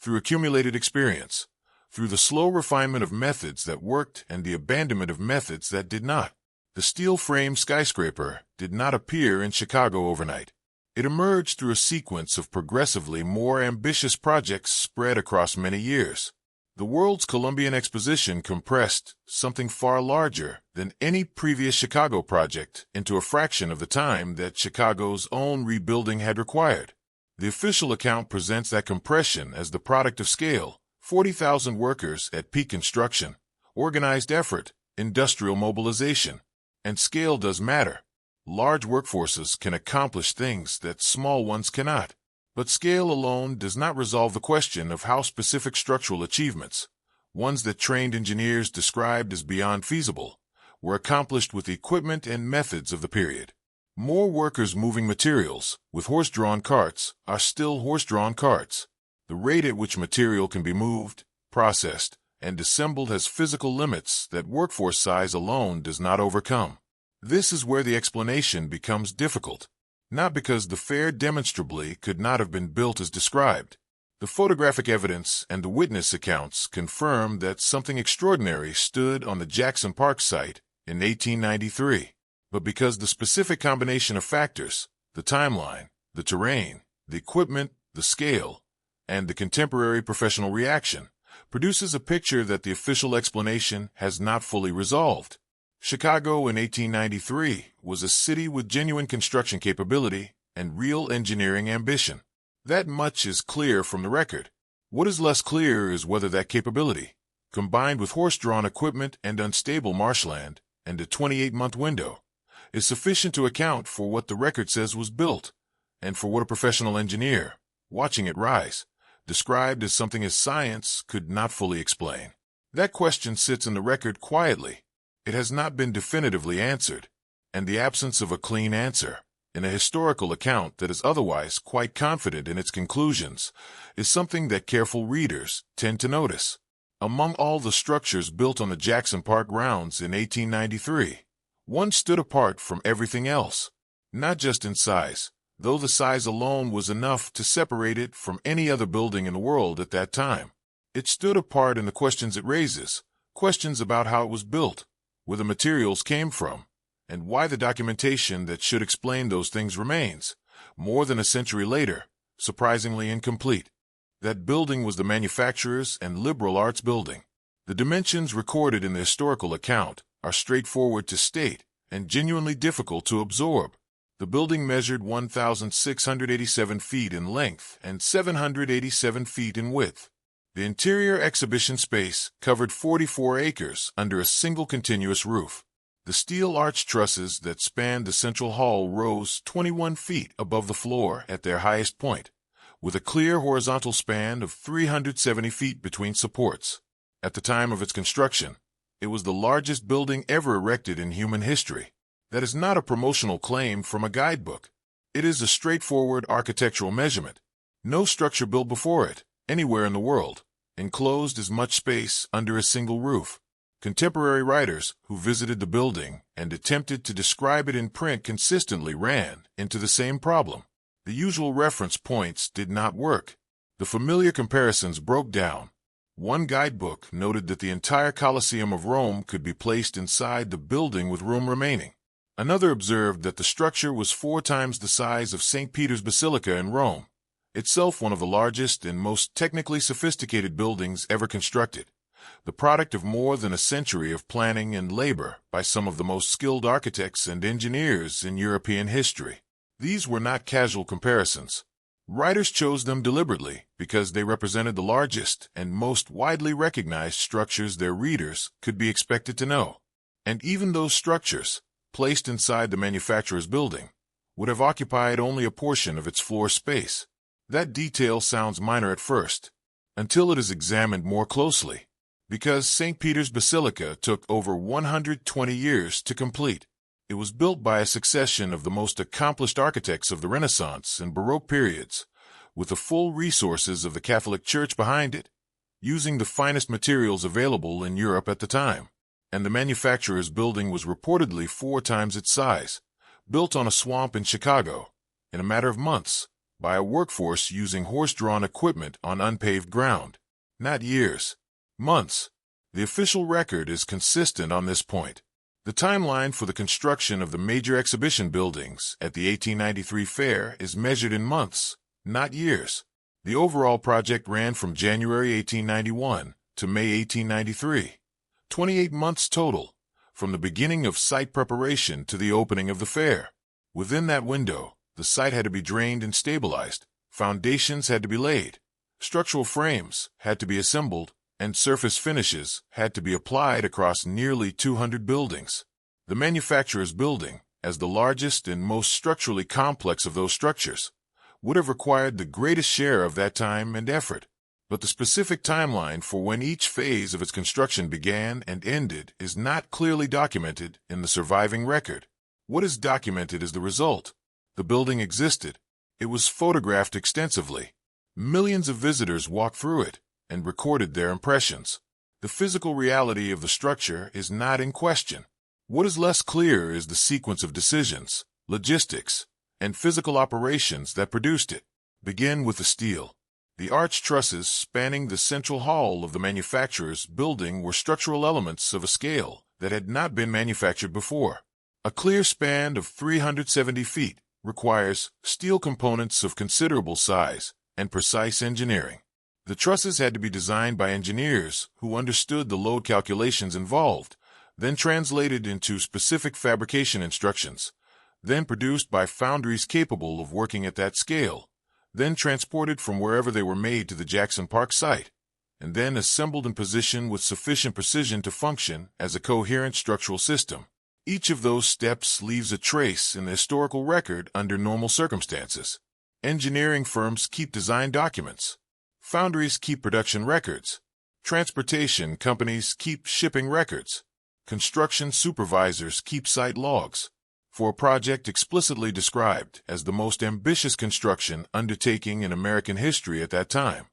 through accumulated experience, through the slow refinement of methods that worked and the abandonment of methods that did not. The steel-frame skyscraper did not appear in Chicago overnight. It emerged through a sequence of progressively more ambitious projects spread across many years. The world's Columbian Exposition compressed something far larger than any previous Chicago project into a fraction of the time that Chicago's own rebuilding had required. The official account presents that compression as the product of scale, 40,000 workers at peak construction, organized effort, industrial mobilization. And scale does matter. Large workforces can accomplish things that small ones cannot. But scale alone does not resolve the question of how specific structural achievements, ones that trained engineers described as beyond feasible, were accomplished with the equipment and methods of the period. More workers moving materials with horse-drawn carts are still horse-drawn carts. The rate at which material can be moved, processed, and assembled has physical limits that workforce size alone does not overcome. This is where the explanation becomes difficult, not because the fair demonstrably could not have been built as described. The photographic evidence and the witness accounts confirm that something extraordinary stood on the Jackson Park site in 1893. But because the specific combination of factors, the timeline, the terrain, the equipment, the scale, and the contemporary professional reaction, produces a picture that the official explanation has not fully resolved. Chicago in 1893 was a city with genuine construction capability and real engineering ambition. That much is clear from the record. What is less clear is whether that capability, combined with horse-drawn equipment and unstable marshland, and a 28-month window, is sufficient to account for what the record says was built, and for what a professional engineer, watching it rise, described as something as science could not fully explain. That question sits in the record quietly. It has not been definitively answered, and the absence of a clean answer, in a historical account that is otherwise quite confident in its conclusions, is something that careful readers tend to notice. Among all the structures built on the Jackson Park grounds in 1893, one stood apart from everything else, not just in size, though the size alone was enough to separate it from any other building in the world at that time. It stood apart in the questions it raises, questions about how it was built, where the materials came from, and why the documentation that should explain those things remains, more than a century later, surprisingly incomplete. That building was the manufacturer's and liberal arts building. The dimensions recorded in the historical account are straightforward to state and genuinely difficult to absorb. The building measured 1,687 feet in length and 787 feet in width. The interior exhibition space covered 44 acres under a single continuous roof. The steel arch trusses that spanned the central hall rose 21 feet above the floor at their highest point, with a clear horizontal span of 370 feet between supports. At the time of its construction, it was the largest building ever erected in human history. That is not a promotional claim from a guidebook. It is a straightforward architectural measurement. No structure built before it, anywhere in the world, enclosed as much space under a single roof. Contemporary writers who visited the building and attempted to describe it in print consistently ran into the same problem. The usual reference points did not work. The familiar comparisons broke down. One guidebook noted that the entire Colosseum of Rome could be placed inside the building with room remaining. Another observed that the structure was 4 times the size of St. Peter's Basilica in Rome, itself one of the largest and most technically sophisticated buildings ever constructed, the product of more than a century of planning and labor by some of the most skilled architects and engineers in European history. These were not casual comparisons. Writers chose them deliberately because they represented the largest and most widely recognized structures their readers could be expected to know. And even those structures, placed inside the manufacturer's building, would have occupied only a portion of its floor space. That detail sounds minor at first, until it is examined more closely, because St. Peter's Basilica took over 120 years to complete. It was built by a succession of the most accomplished architects of the Renaissance and Baroque periods, with the full resources of the Catholic Church behind it, using the finest materials available in Europe at the time. And the manufacturer's building was reportedly 4 times its size, built on a swamp in Chicago, in a matter of months, by a workforce using horse-drawn equipment on unpaved ground. Not years, months. The official record is consistent on this point. The timeline for the construction of the major exhibition buildings at the 1893 fair is measured in months, not years. The overall project ran from January 1891 to May 1893. 28 months total, from the beginning of site preparation to the opening of the fair. Within that window, the site had to be drained and stabilized, foundations had to be laid, structural frames had to be assembled, and surface finishes had to be applied across nearly 200 buildings. The manufacturer's building, as the largest and most structurally complex of those structures, would have required the greatest share of that time and effort. But the specific timeline for when each phase of its construction began and ended is not clearly documented in the surviving record. What is documented is the result. The building existed. It was photographed extensively. Millions of visitors walked through it and recorded their impressions. The physical reality of the structure is not in question. What is less clear is the sequence of decisions, logistics, and physical operations that produced it. Begin with the steel. The arch trusses spanning the central hall of the manufacturer's building were structural elements of a scale that had not been manufactured before. A clear span of 370 feet requires steel components of considerable size and precise engineering. The trusses had to be designed by engineers who understood the load calculations involved, then translated into specific fabrication instructions, then produced by foundries capable of working at that scale, then transported from wherever they were made to the Jackson Park site, and then assembled in position with sufficient precision to function as a coherent structural system. Each of those steps leaves a trace in the historical record under normal circumstances. Engineering firms keep design documents. Foundries keep production records. Transportation companies keep shipping records. Construction supervisors keep site logs. For a project explicitly described as the most ambitious construction undertaking in American history at that time,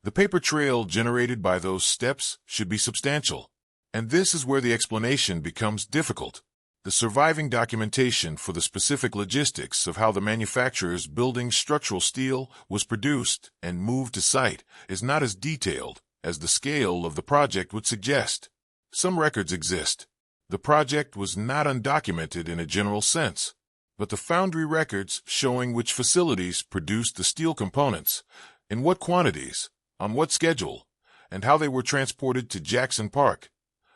the paper trail generated by those steps should be substantial. And this is where the explanation becomes difficult. The surviving documentation for the specific logistics of how the manufacturer's building structural steel was produced and moved to site is not as detailed as the scale of the project would suggest. Some records exist. The project was not undocumented in a general sense, but the foundry records showing which facilities produced the steel components, in what quantities, on what schedule, and how they were transported to Jackson Park,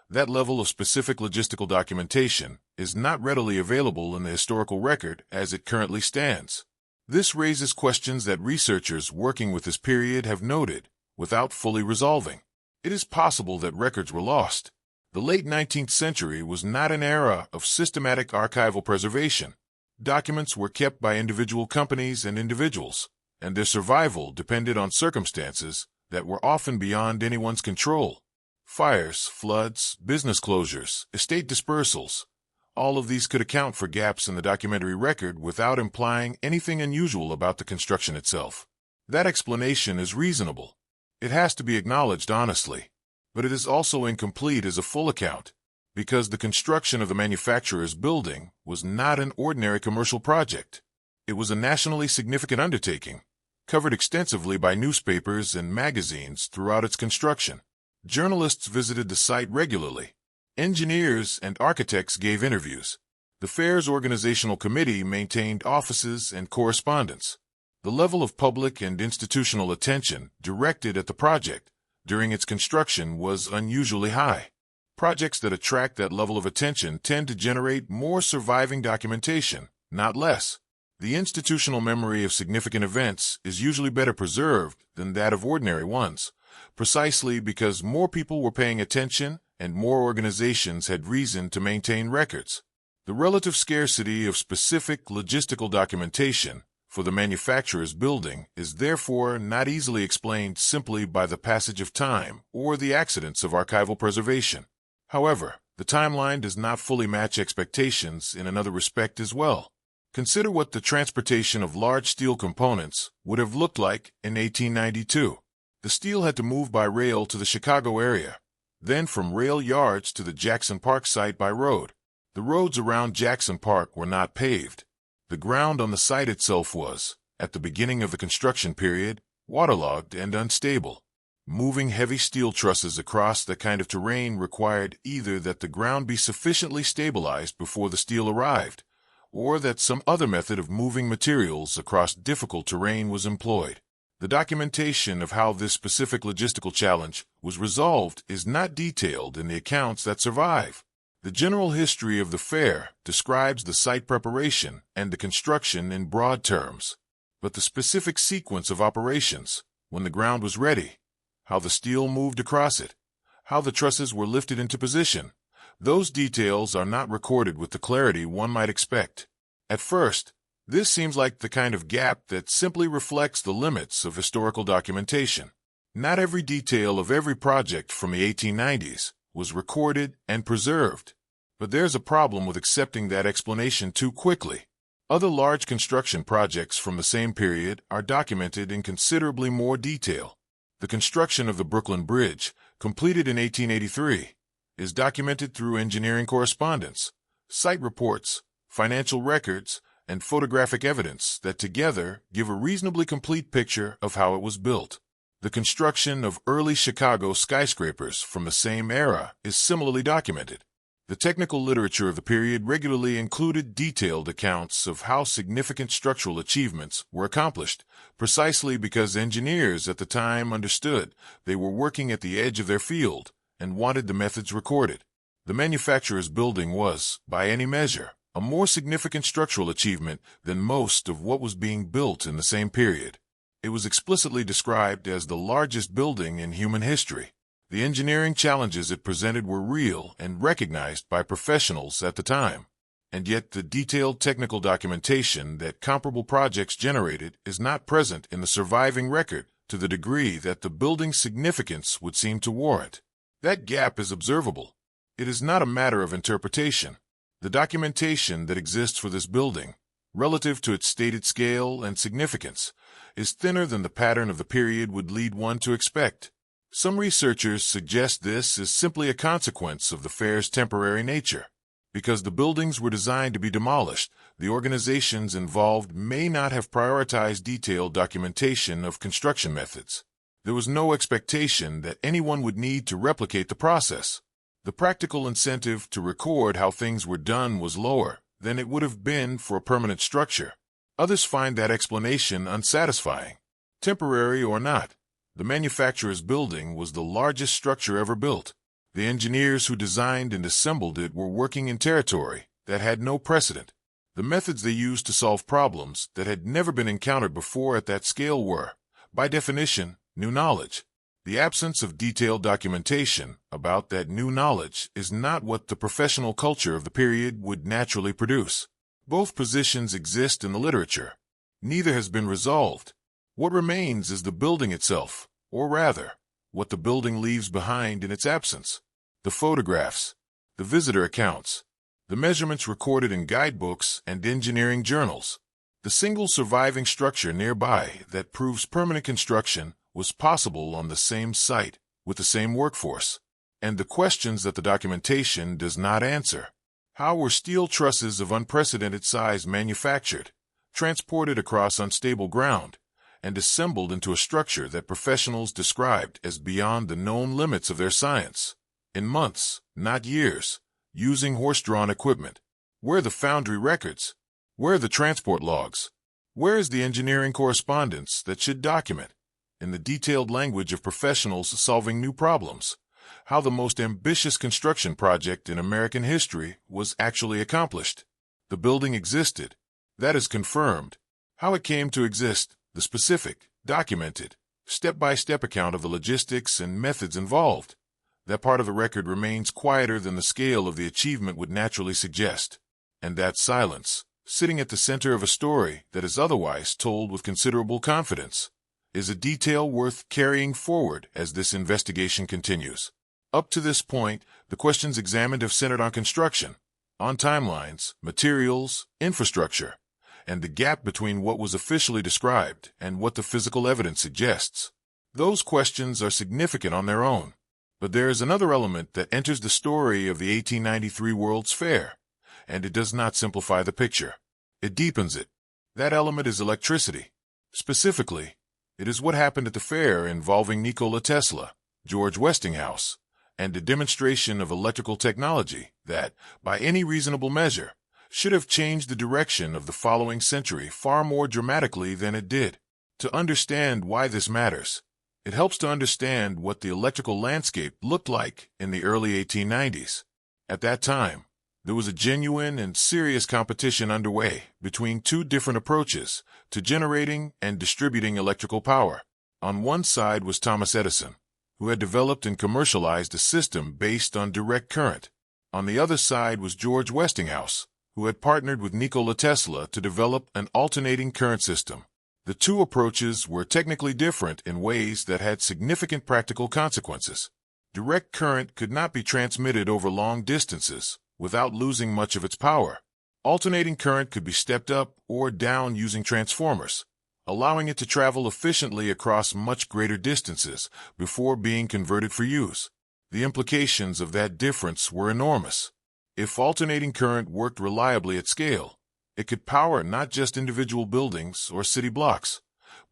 that level of specific logistical documentation is not readily available in the historical record as it currently stands. This raises questions that researchers working with this period have noted, without fully resolving. It is possible that records were lost. The late 19th century was not an era of systematic archival preservation. Documents were kept by individual companies and individuals, and their survival depended on circumstances that were often beyond anyone's control. Fires, floods, business closures, estate dispersals. All of these could account for gaps in the documentary record without implying anything unusual about the construction itself. That explanation is reasonable. It has to be acknowledged honestly, but it is also incomplete as a full account, because the construction of the manufacturer's building was not an ordinary commercial project. It was a nationally significant undertaking, covered extensively by newspapers and magazines throughout its construction. Journalists visited the site regularly. Engineers and architects gave interviews. The fair's organizational committee maintained offices and correspondence. The level of public and institutional attention directed at the project during its construction was unusually high. Projects that attract that level of attention tend to generate more surviving documentation, not less. The institutional memory of significant events is usually better preserved than that of ordinary ones, precisely because more people were paying attention and more organizations had reason to maintain records. The relative scarcity of specific logistical documentation for the manufacturer's building is therefore not easily explained simply by the passage of time or the accidents of archival preservation. However, the timeline does not fully match expectations in another respect as well. Consider what the transportation of large steel components would have looked like in 1892. The steel had to move by rail to the Chicago area, then from rail yards to the Jackson Park site by road. The roads around Jackson Park were not paved. The ground on the site itself was, at the beginning of the construction period, waterlogged and unstable. Moving heavy steel trusses across that kind of terrain required either that the ground be sufficiently stabilized before the steel arrived, or that some other method of moving materials across difficult terrain was employed. The documentation of how this specific logistical challenge was resolved is not detailed in the accounts that survive. The general history of the fair describes the site preparation and the construction in broad terms, but the specific sequence of operations, when the ground was ready, how the steel moved across it, how the trusses were lifted into position, those details are not recorded with the clarity one might expect. At first, this seems like the kind of gap that simply reflects the limits of historical documentation. Not every detail of every project from the 1890s was recorded and preserved, but there's a problem with accepting that explanation too quickly. Other large construction projects from the same period are documented in considerably more detail. The construction of the Brooklyn Bridge, completed in 1883, is documented through engineering correspondence, site reports, financial records, and photographic evidence that together give a reasonably complete picture of how it was built. The construction of early Chicago skyscrapers from the same era is similarly documented. The technical literature of the period regularly included detailed accounts of how significant structural achievements were accomplished, precisely because engineers at the time understood they were working at the edge of their field and wanted the methods recorded. The manufacturer's building was, by any measure, a more significant structural achievement than most of what was being built in the same period. It was explicitly described as the largest building in human history. The engineering challenges it presented were real and recognized by professionals at the time. And yet the detailed technical documentation that comparable projects generated is not present in the surviving record to the degree that the building's significance would seem to warrant. That gap is observable. It is not a matter of interpretation. The documentation that exists for this building, relative to its stated scale and significance, is thinner than the pattern of the period would lead one to expect. Some researchers suggest this is simply a consequence of the fair's temporary nature. Because the buildings were designed to be demolished, the organizations involved may not have prioritized detailed documentation of construction methods. There was no expectation that anyone would need to replicate the process. The practical incentive to record how things were done was lower than it would have been for a permanent structure. Others find that explanation unsatisfying. Temporary or not, the manufacturer's building was the largest structure ever built. The engineers who designed and assembled it were working in territory that had no precedent. The methods they used to solve problems that had never been encountered before at that scale were, by definition, new knowledge. The absence of detailed documentation about that new knowledge is not what the professional culture of the period would naturally produce. Both positions exist in the literature. Neither has been resolved. What remains is the building itself, or rather, what the building leaves behind in its absence. The photographs, the visitor accounts, the measurements recorded in guidebooks and engineering journals. The single surviving structure nearby that proves permanent construction was possible on the same site, with the same workforce. And the questions that the documentation does not answer. How were steel trusses of unprecedented size manufactured, transported across unstable ground, and assembled into a structure that professionals described as beyond the known limits of their science? In months, not years, using horse-drawn equipment. Where are the foundry records? Where are the transport logs? Where is the engineering correspondence that should document, in the detailed language of professionals solving new problems, how the most ambitious construction project in American history was actually accomplished? The building existed. That is confirmed. How it came to exist, the specific, documented, step-by-step account of the logistics and methods involved. That part of the record remains quieter than the scale of the achievement would naturally suggest. And that silence, sitting at the center of a story that is otherwise told with considerable confidence, is a detail worth carrying forward as this investigation continues. Up to this point, the questions examined have centered on construction, on timelines, materials, infrastructure, and the gap between what was officially described and what the physical evidence suggests. Those questions are significant on their own. But there is another element that enters the story of the 1893 World's Fair, and it does not simplify the picture. It deepens it. That element is electricity. Specifically, it is what happened at the fair involving Nikola Tesla, George Westinghouse, and a demonstration of electrical technology that, by any reasonable measure, should have changed the direction of the following century far more dramatically than it did. To understand why this matters, it helps to understand what the electrical landscape looked like in the early 1890s. At that time, there was a genuine and serious competition underway between two different approaches to generating and distributing electrical power. On one side was Thomas Edison, who had developed and commercialized a system based on direct current. On the other side was George Westinghouse, who had partnered with Nikola Tesla to develop an alternating current system. The two approaches were technically different in ways that had significant practical consequences. Direct current could not be transmitted over long distances without losing much of its power. Alternating current could be stepped up or down using transformers, allowing it to travel efficiently across much greater distances before being converted for use. The implications of that difference were enormous. If alternating current worked reliably at scale, it could power not just individual buildings or city blocks,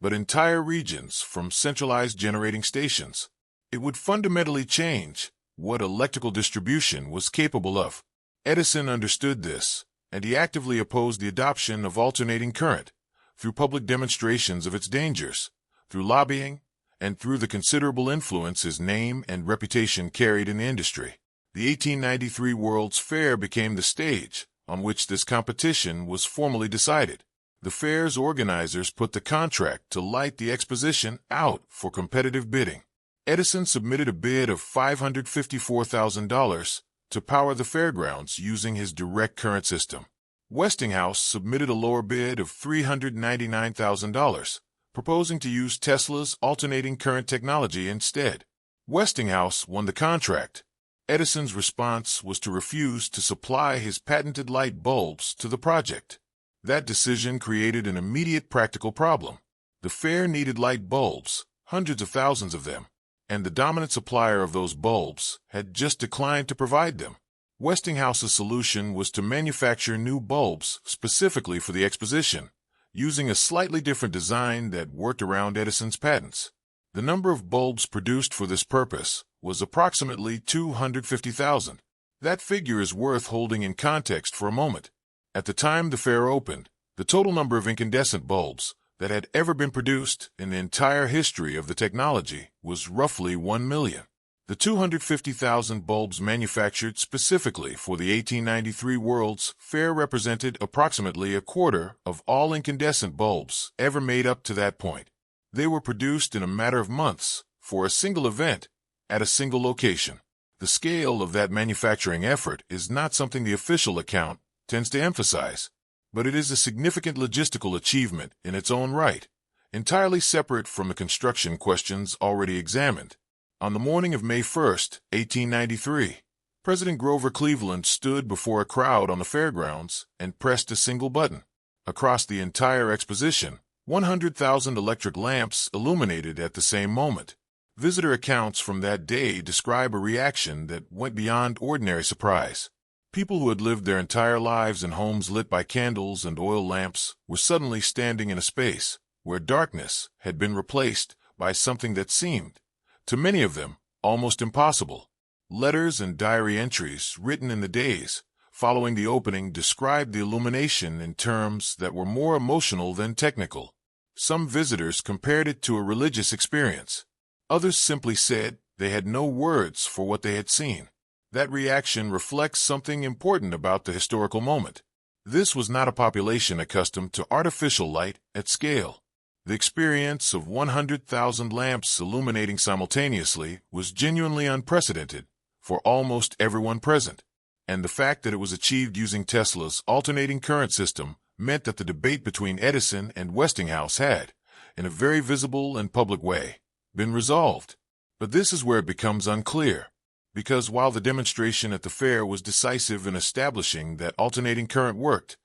but entire regions from centralized generating stations. It would fundamentally change what electrical distribution was capable of. Edison understood this, and he actively opposed the adoption of alternating current through public demonstrations of its dangers, through lobbying, and through the considerable influence his name and reputation carried in the industry. The 1893 World's Fair became the stage on which this competition was formally decided. The fair's organizers put the contract to light the exposition out for competitive bidding. Edison submitted a bid of $554,000 to power the fairgrounds using his direct current system. Westinghouse submitted a lower bid of $399,000, proposing to use Tesla's alternating current technology instead. Westinghouse won the contract. Edison's response was to refuse to supply his patented light bulbs to the project. That decision created an immediate practical problem. The fair needed light bulbs, hundreds of thousands of them, and the dominant supplier of those bulbs had just declined to provide them. Westinghouse's solution was to manufacture new bulbs specifically for the exposition, using a slightly different design that worked around Edison's patents. The number of bulbs produced for this purpose was approximately 250,000. That figure is worth holding in context for a moment. At the time the fair opened, the total number of incandescent bulbs that had ever been produced in the entire history of the technology was roughly 1 million. The 250,000 bulbs manufactured specifically for the 1893 World's Fair represented approximately a quarter of all incandescent bulbs ever made up to that point. They were produced in a matter of months for a single event at a single location. The scale of that manufacturing effort is not something the official account tends to emphasize, but it is a significant logistical achievement in its own right, entirely separate from the construction questions already examined. On the morning of May 1, 1893, President Grover Cleveland stood before a crowd on the fairgrounds and pressed a single button. Across the entire exposition, 100,000 electric lamps illuminated at the same moment. Visitor accounts from that day describe a reaction that went beyond ordinary surprise. People who had lived their entire lives in homes lit by candles and oil lamps were suddenly standing in a space where darkness had been replaced by something that seemed, to many of them, almost impossible. Letters and diary entries written in the days following the opening described the illumination in terms that were more emotional than technical. Some visitors compared it to a religious experience. Others simply said they had no words for what they had seen. That reaction reflects something important about the historical moment. This was not a population accustomed to artificial light at scale. The experience of 100,000 lamps illuminating simultaneously was genuinely unprecedented for almost everyone present, and the fact that it was achieved using Tesla's alternating current system meant that the debate between Edison and Westinghouse had, in a very visible and public way, been resolved. But this is where it becomes unclear. Because while the demonstration at the fair was decisive in establishing that alternating current worked,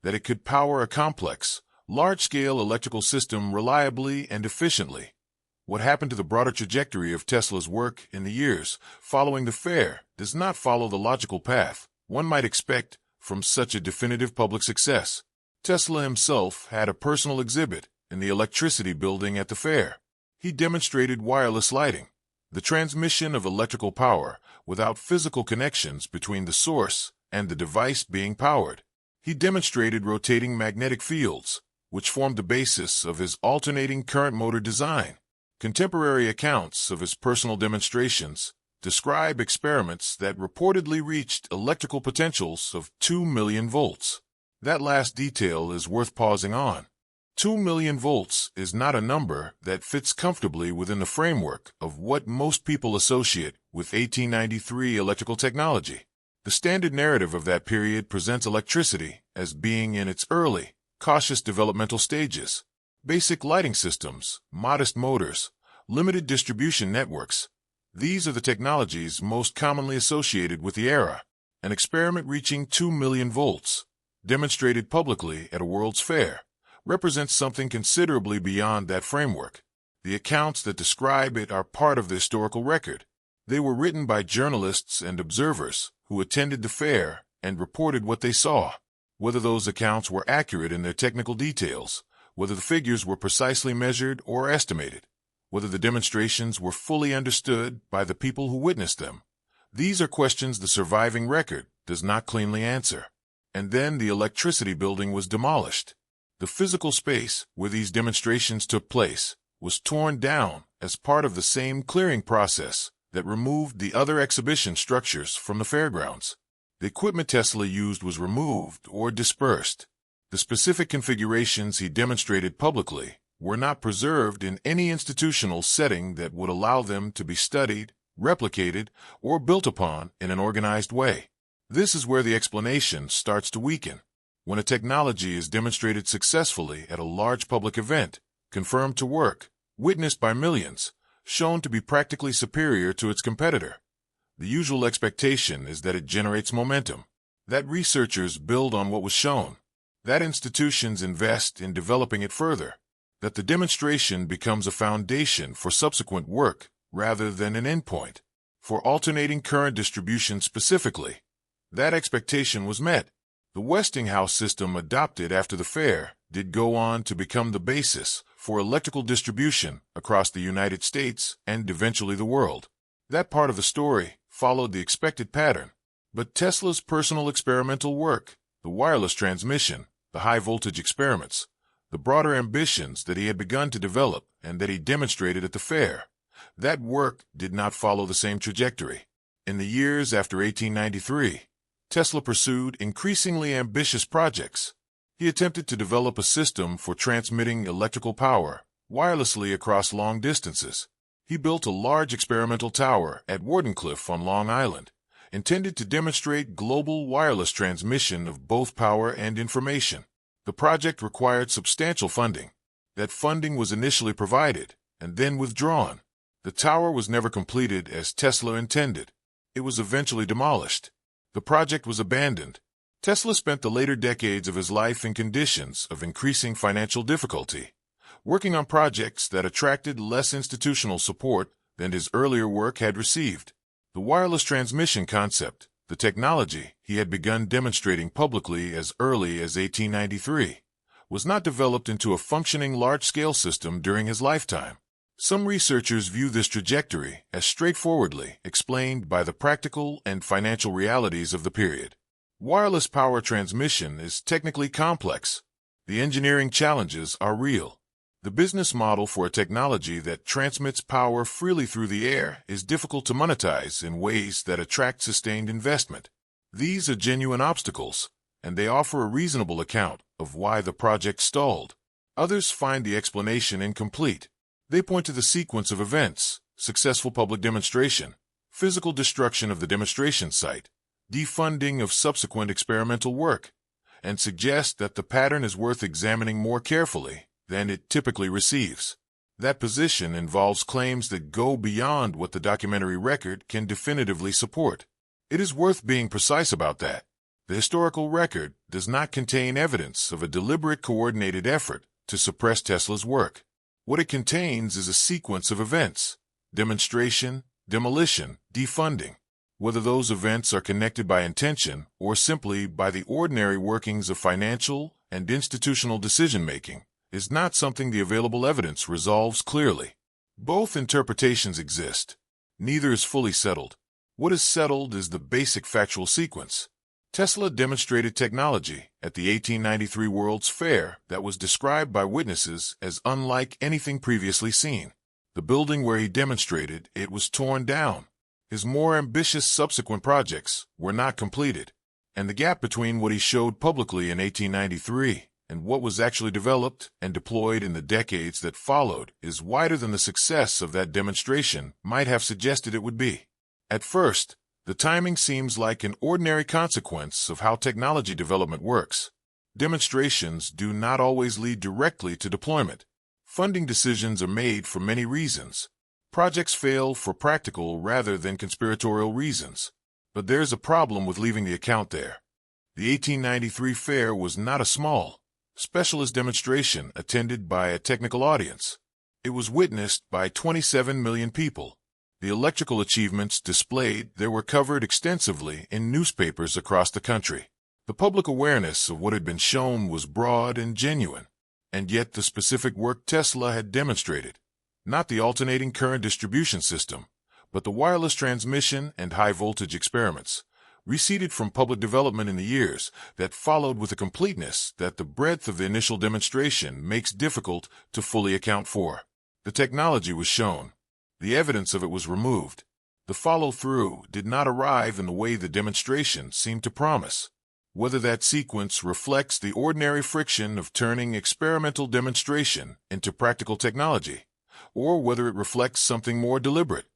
that it could power a complex, large-scale electrical system reliably and efficiently, what happened to the broader trajectory of Tesla's work in the years following the fair does not follow the logical path one might expect from such a definitive public success. Tesla himself had a personal exhibit in the electricity building at the fair. He demonstrated wireless lighting, the transmission of electrical power without physical connections between the source and the device being powered. He demonstrated rotating magnetic fields, which formed the basis of his alternating current motor design. Contemporary accounts of his personal demonstrations describe experiments that reportedly reached electrical potentials of 2 million volts. That last detail is worth pausing on. 2 million volts is not a number that fits comfortably within the framework of what most people associate with 1893 electrical technology. The standard narrative of that period presents electricity as being in its early, cautious developmental stages. Basic lighting systems, modest motors, limited distribution networks. These are the technologies most commonly associated with the era. An experiment reaching 2 million volts, demonstrated publicly at a World's Fair, represents something considerably beyond that framework. The accounts that describe it are part of the historical record. They were written by journalists and observers who attended the fair and reported what they saw. Whether those accounts were accurate in their technical details, whether the figures were precisely measured or estimated, whether the demonstrations were fully understood by the people who witnessed them, these are questions the surviving record does not cleanly answer. And then the electricity building was demolished. The physical space where these demonstrations took place was torn down as part of the same clearing process that removed the other exhibition structures from the fairgrounds. The equipment Tesla used was removed or dispersed. The specific configurations he demonstrated publicly were not preserved in any institutional setting that would allow them to be studied, replicated, or built upon in an organized way. This is where the explanation starts to weaken. When a technology is demonstrated successfully at a large public event, confirmed to work, witnessed by millions, shown to be practically superior to its competitor, the usual expectation is that it generates momentum, that researchers build on what was shown, that institutions invest in developing it further, that the demonstration becomes a foundation for subsequent work rather than an endpoint. For alternating current distribution specifically, that expectation was met. The Westinghouse system adopted after the fair did go on to become the basis for electrical distribution across the United States and eventually the world. That part of the story followed the expected pattern, but Tesla's personal experimental work, the wireless transmission, the high-voltage experiments, the broader ambitions that he had begun to develop and that he demonstrated at the fair, that work did not follow the same trajectory. In the years after 1893, Tesla pursued increasingly ambitious projects. He attempted to develop a system for transmitting electrical power wirelessly across long distances. He built a large experimental tower at Wardenclyffe on Long Island, intended to demonstrate global wireless transmission of both power and information. The project required substantial funding. That funding was initially provided and then withdrawn. The tower was never completed as Tesla intended. It was eventually demolished. The project was abandoned. Tesla spent the later decades of his life in conditions of increasing financial difficulty, working on projects that attracted less institutional support than his earlier work had received. The wireless transmission concept, the technology he had begun demonstrating publicly as early as 1893, was not developed into a functioning large-scale system during his lifetime. Some researchers view this trajectory as straightforwardly explained by the practical and financial realities of the period. Wireless power transmission is technically complex. The engineering challenges are real. The business model for a technology that transmits power freely through the air is difficult to monetize in ways that attract sustained investment. These are genuine obstacles, and they offer a reasonable account of why the project stalled. Others find the explanation incomplete. They point to the sequence of events: successful public demonstration, physical destruction of the demonstration site, defunding of subsequent experimental work, and suggest that the pattern is worth examining more carefully than it typically receives. That position involves claims that go beyond what the documentary record can definitively support. It is worth being precise about that. The historical record does not contain evidence of a deliberate coordinated effort to suppress Tesla's work. What it contains is a sequence of events: demonstration, demolition, defunding. Whether those events are connected by intention or simply by the ordinary workings of financial and institutional decision-making is not something the available evidence resolves clearly. Both interpretations exist. Neither is fully settled. What is settled is the basic factual sequence. Tesla demonstrated technology at the 1893 World's Fair that was described by witnesses as unlike anything previously seen. The building where he demonstrated it was torn down. His more ambitious subsequent projects were not completed, and the gap between what he showed publicly in 1893 and what was actually developed and deployed in the decades that followed is wider than the success of that demonstration might have suggested it would be. At first, the timing seems like an ordinary consequence of how technology development works. Demonstrations do not always lead directly to deployment. Funding decisions are made for many reasons. Projects fail for practical rather than conspiratorial reasons. But there's a problem with leaving the account there. The 1893 fair was not a small, specialist demonstration attended by a technical audience. It was witnessed by 27 million people. The electrical achievements displayed there were covered extensively in newspapers across the country. The public awareness of what had been shown was broad and genuine, and yet the specific work Tesla had demonstrated, not the alternating current distribution system, but the wireless transmission and high-voltage experiments, receded from public development in the years that followed with a completeness that the breadth of the initial demonstration makes difficult to fully account for. The technology was shown. The evidence of it was removed. The follow-through did not arrive in the way the demonstration seemed to promise. whether that sequence reflects the ordinary friction of turning experimental demonstration into practical technology, or whether it reflects something more deliberate.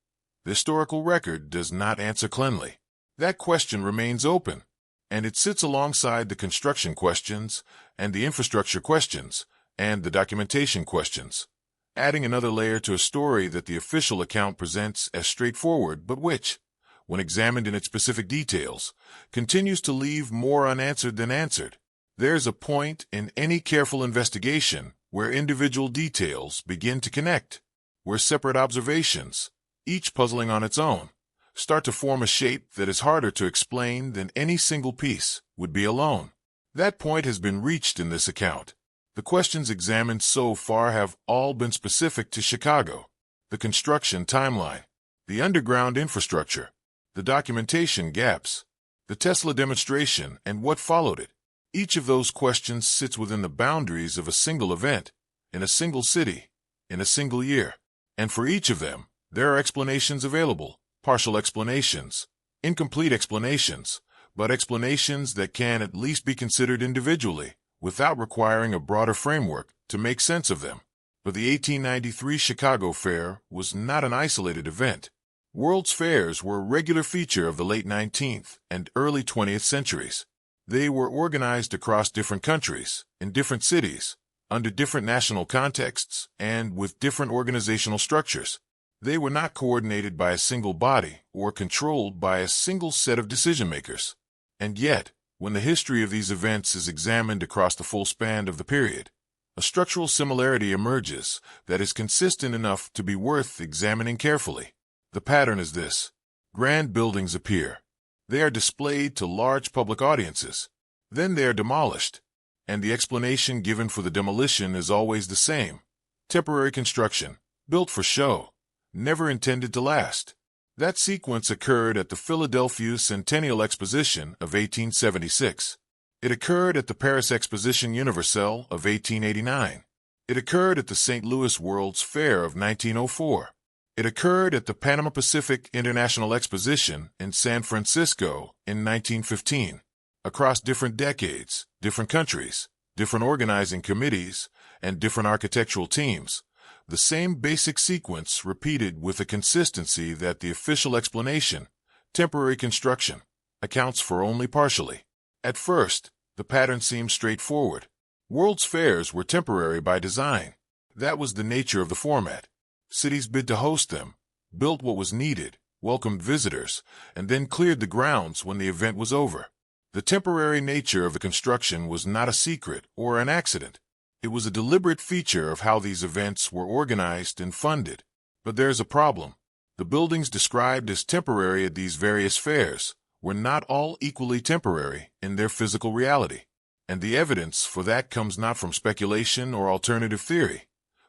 The historical record does not answer cleanly. That question remains open, and it sits alongside the construction questions and the infrastructure questions and the documentation questions, adding another layer to a story that the official account presents as straightforward, but which, when examined in its specific details, continues to leave more unanswered than answered. There's a point in any careful investigation where individual details begin to connect, where separate observations, each puzzling on its own, start to form a shape that is harder to explain than any single piece would be alone. That point has been reached in this account. The questions examined so far have all been specific to Chicago: the construction timeline, the underground infrastructure, the documentation gaps, the Tesla demonstration, and what followed it. Each of those questions sits within the boundaries of a single event, in a single city, in a single year. And for each of them, there are explanations available, partial explanations, incomplete explanations, but explanations that can at least be considered individually, without requiring a broader framework to make sense of them. But the 1893 Chicago Fair was not an isolated event. World's fairs were a regular feature of the late 19th and early 20th centuries. They were organized across different countries, in different cities, under different national contexts, and with different organizational structures. They were not coordinated by a single body or controlled by a single set of decision-makers. And yet, when the history of these events is examined across the full span of the period, a structural similarity emerges that is consistent enough to be worth examining carefully. The pattern is this: grand buildings appear. They are displayed to large public audiences. Then they are demolished, and the explanation given for the demolition is always the same: temporary construction, built for show, never intended to last. That sequence occurred at the Philadelphia Centennial Exposition of 1876. It occurred at the Paris Exposition Universelle of 1889. It occurred at the St. Louis World's Fair of 1904. It occurred at the Panama Pacific International Exposition in San Francisco in 1915. Across different decades, different countries, different organizing committees, and different architectural teams, the same basic sequence repeated with a consistency that the official explanation, temporary construction, accounts for only partially. At first, the pattern seemed straightforward. World's fairs were temporary by design. That was the nature of the format. Cities bid to host them, built what was needed, welcomed visitors, and then cleared the grounds when the event was over. The temporary nature of the construction was not a secret or an accident. It was a deliberate feature of how these events were organized and funded. But there's a problem. The buildings described as temporary at these various fairs were not all equally temporary in their physical reality. And the evidence for that comes not from speculation or alternative theory,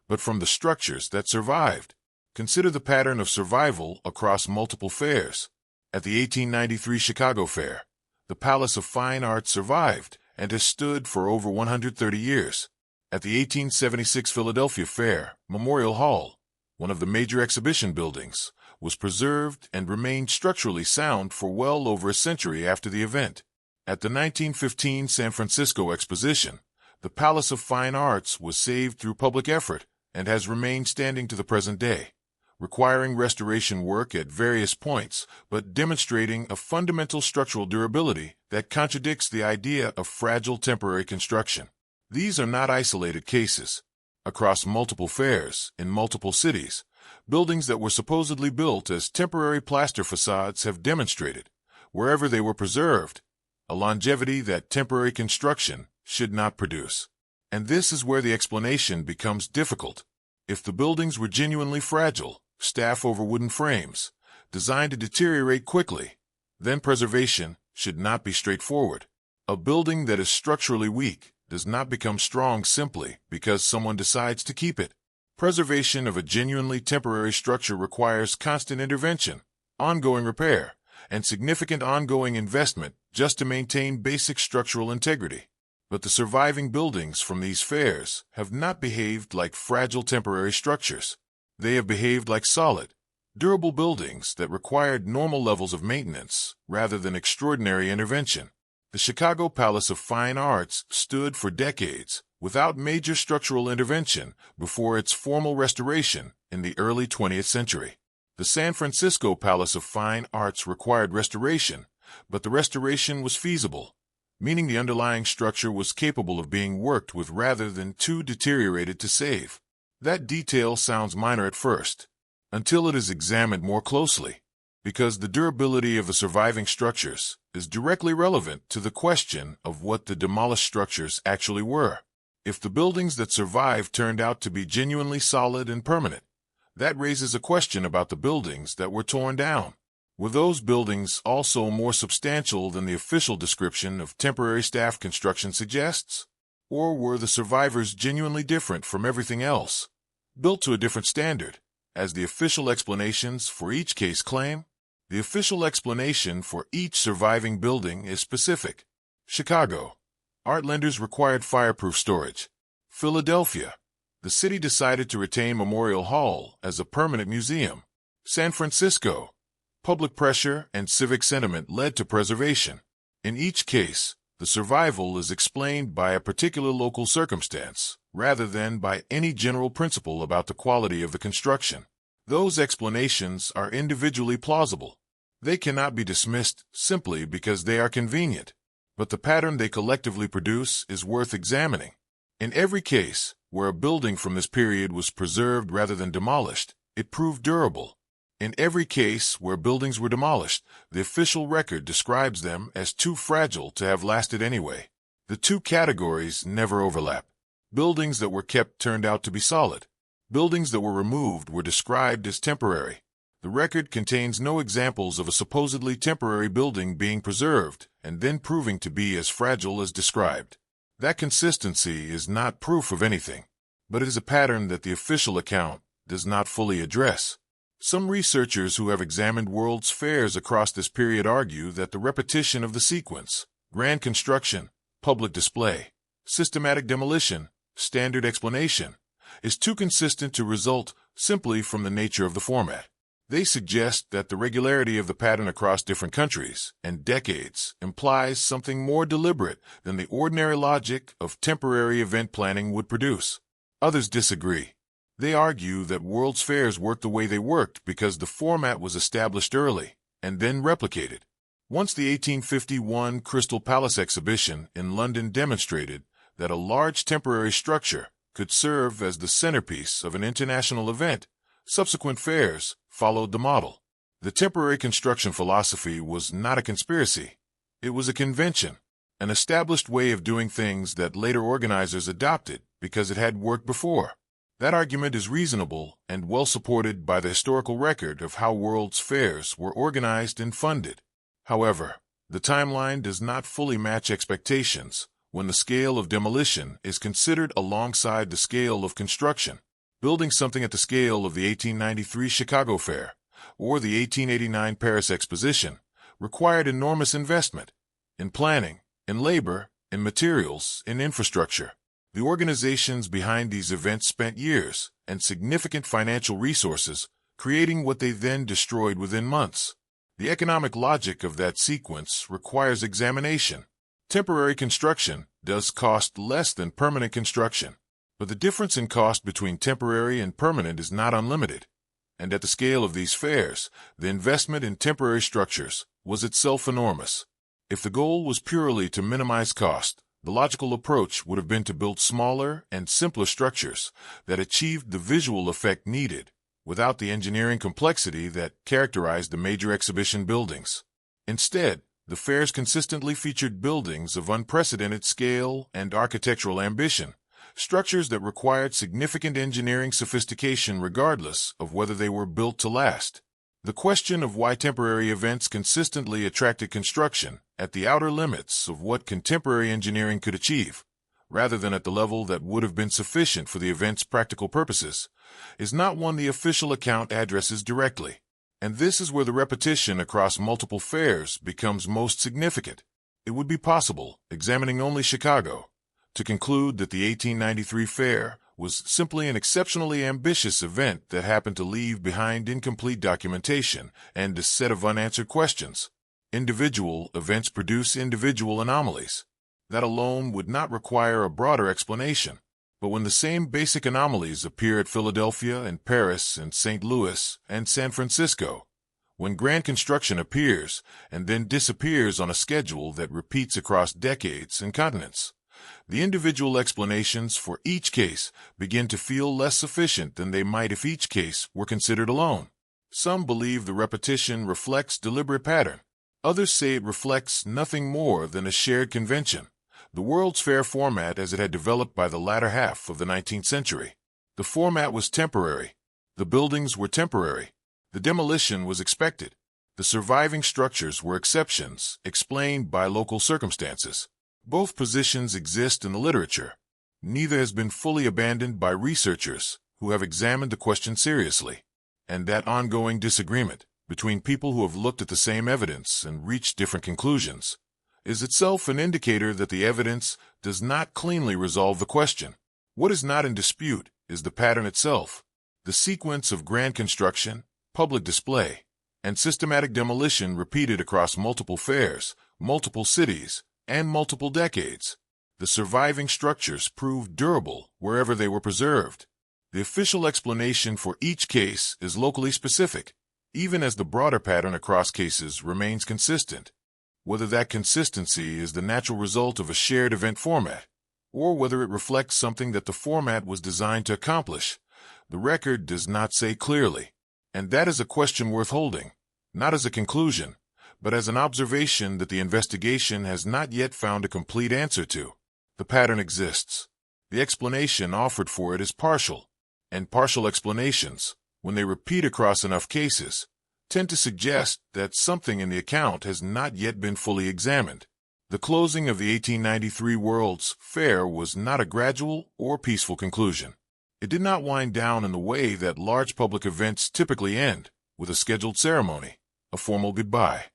but from the structures that survived. Consider the pattern of survival across multiple fairs. At the 1893 Chicago Fair, the Palace of Fine Arts survived and has stood for over 130 years. At the 1876 Philadelphia Fair, Memorial Hall, one of the major exhibition buildings, was preserved and remained structurally sound for well over a century after the event. At the 1915 San Francisco Exposition, the Palace of Fine Arts was saved through public effort and has remained standing to the present day, requiring restoration work at various points, but demonstrating a fundamental structural durability that contradicts the idea of fragile temporary construction. These are not isolated cases. Across multiple fairs, in multiple cities, buildings that were supposedly built as temporary plaster facades have demonstrated, wherever they were preserved, a longevity that temporary construction should not produce. And this is where the explanation becomes difficult. If the buildings were genuinely fragile, staff over wooden frames, designed to deteriorate quickly, then preservation should not be straightforward. A building that is structurally weak does not become strong simply because someone decides to keep it. Preservation of a genuinely temporary structure requires constant intervention, ongoing repair, and significant ongoing investment just to maintain basic structural integrity. But the surviving buildings from these fairs have not behaved like fragile temporary structures. They have behaved like solid, durable buildings that required normal levels of maintenance rather than extraordinary intervention. The Chicago Palace of Fine Arts stood for decades without major structural intervention before its formal restoration in the early 20th century. The San Francisco Palace of Fine Arts required restoration, but the restoration was feasible, meaning the underlying structure was capable of being worked with rather than too deteriorated to save. That detail sounds minor at first, until it is examined more closely, because the durability of the surviving structures is directly relevant to the question of what the demolished structures actually were. If the buildings that survived turned out to be genuinely solid and permanent, that raises a question about the buildings that were torn down. Were those buildings also more substantial than the official description of temporary staff construction suggests? Or were the survivors genuinely different from everything else, built to a different standard, as the official explanations for each case claim? The official explanation for each surviving building is specific. Chicago, art lenders required fireproof storage. Philadelphia, the city decided to retain Memorial Hall as a permanent museum. San Francisco, public pressure and civic sentiment led to preservation. In each case, the survival is explained by a particular local circumstance, rather than by any general principle about the quality of the construction. Those explanations are individually plausible. They cannot be dismissed simply because they are convenient, but the pattern they collectively produce is worth examining. In every case where a building from this period was preserved rather than demolished, it proved durable. In every case where buildings were demolished, the official record describes them as too fragile to have lasted anyway. The two categories never overlap. Buildings that were kept turned out to be solid. Buildings that were removed were described as temporary. The record contains no examples of a supposedly temporary building being preserved and then proving to be as fragile as described. That consistency is not proof of anything, but it is a pattern that the official account does not fully address. Some researchers who have examined World's Fairs across this period argue that the repetition of the sequence, grand construction, public display, systematic demolition, standard explanation, is too consistent to result simply from the nature of the format. They suggest that the regularity of the pattern across different countries and decades implies something more deliberate than the ordinary logic of temporary event planning would produce. Others disagree. They argue that World's Fairs worked the way they worked because the format was established early and then replicated. Once the 1851 Crystal Palace exhibition in London demonstrated that a large temporary structure could serve as the centerpiece of an international event, subsequent fairs followed the model. The temporary construction philosophy was not a conspiracy. It was a convention, an established way of doing things that later organizers adopted because it had worked before. That argument is reasonable and well supported by the historical record of how World's Fairs were organized and funded. However, the timeline does not fully match expectations when the scale of demolition is considered alongside the scale of construction. Building something at the scale of the 1893 Chicago Fair or the 1889 Paris Exposition required enormous investment in planning, in labor, in materials, in infrastructure. The organizations behind these events spent years and significant financial resources creating what they then destroyed within months. The economic logic of that sequence requires examination. Temporary construction does cost less than permanent construction, but the difference in cost between temporary and permanent is not unlimited. And at the scale of these fairs, the investment in temporary structures was itself enormous. If the goal was purely to minimize cost, the logical approach would have been to build smaller and simpler structures that achieved the visual effect needed without the engineering complexity that characterized the major exhibition buildings. Instead, the fairs consistently featured buildings of unprecedented scale and architectural ambition, structures that required significant engineering sophistication regardless of whether they were built to last. The question of why temporary events consistently attracted construction at the outer limits of what contemporary engineering could achieve, rather than at the level that would have been sufficient for the event's practical purposes, is not one the official account addresses directly. And this is where the repetition across multiple fairs becomes most significant. It would be possible, examining only Chicago, to conclude that the 1893 fair was simply an exceptionally ambitious event that happened to leave behind incomplete documentation and a set of unanswered questions. Individual events produce individual anomalies. That alone would not require a broader explanation. But when the same basic anomalies appear at Philadelphia and Paris and St. Louis and San Francisco, when grand construction appears and then disappears on a schedule that repeats across decades and continents, the individual explanations for each case begin to feel less sufficient than they might if each case were considered alone. Some believe the repetition reflects deliberate pattern. Others say it reflects nothing more than a shared convention, the World's Fair format as it had developed by the latter half of the 19th century. The format was temporary. The buildings were temporary. The demolition was expected. The surviving structures were exceptions, explained by local circumstances. Both positions exist in the literature. Neither has been fully abandoned by researchers who have examined the question seriously. And that ongoing disagreement between people who have looked at the same evidence and reached different conclusions is itself an indicator that the evidence does not cleanly resolve the question. What is not in dispute is the pattern itself. The sequence of grand construction, public display, and systematic demolition repeated across multiple fairs, multiple cities, and multiple decades. The surviving structures proved durable wherever they were preserved. The official explanation for each case is locally specific, even as the broader pattern across cases remains consistent. Whether that consistency is the natural result of a shared event format, or whether it reflects something that the format was designed to accomplish, the record does not say clearly. And that is a question worth holding, not as a conclusion, but as an observation that the investigation has not yet found a complete answer to. The pattern exists. The explanation offered for it is partial, and partial explanations, when they repeat across enough cases, tend to suggest that something in the account has not yet been fully examined. The closing of the 1893 World's Fair was not a gradual or peaceful conclusion. It did not wind down in the way that large public events typically end, with a scheduled ceremony, a formal goodbye,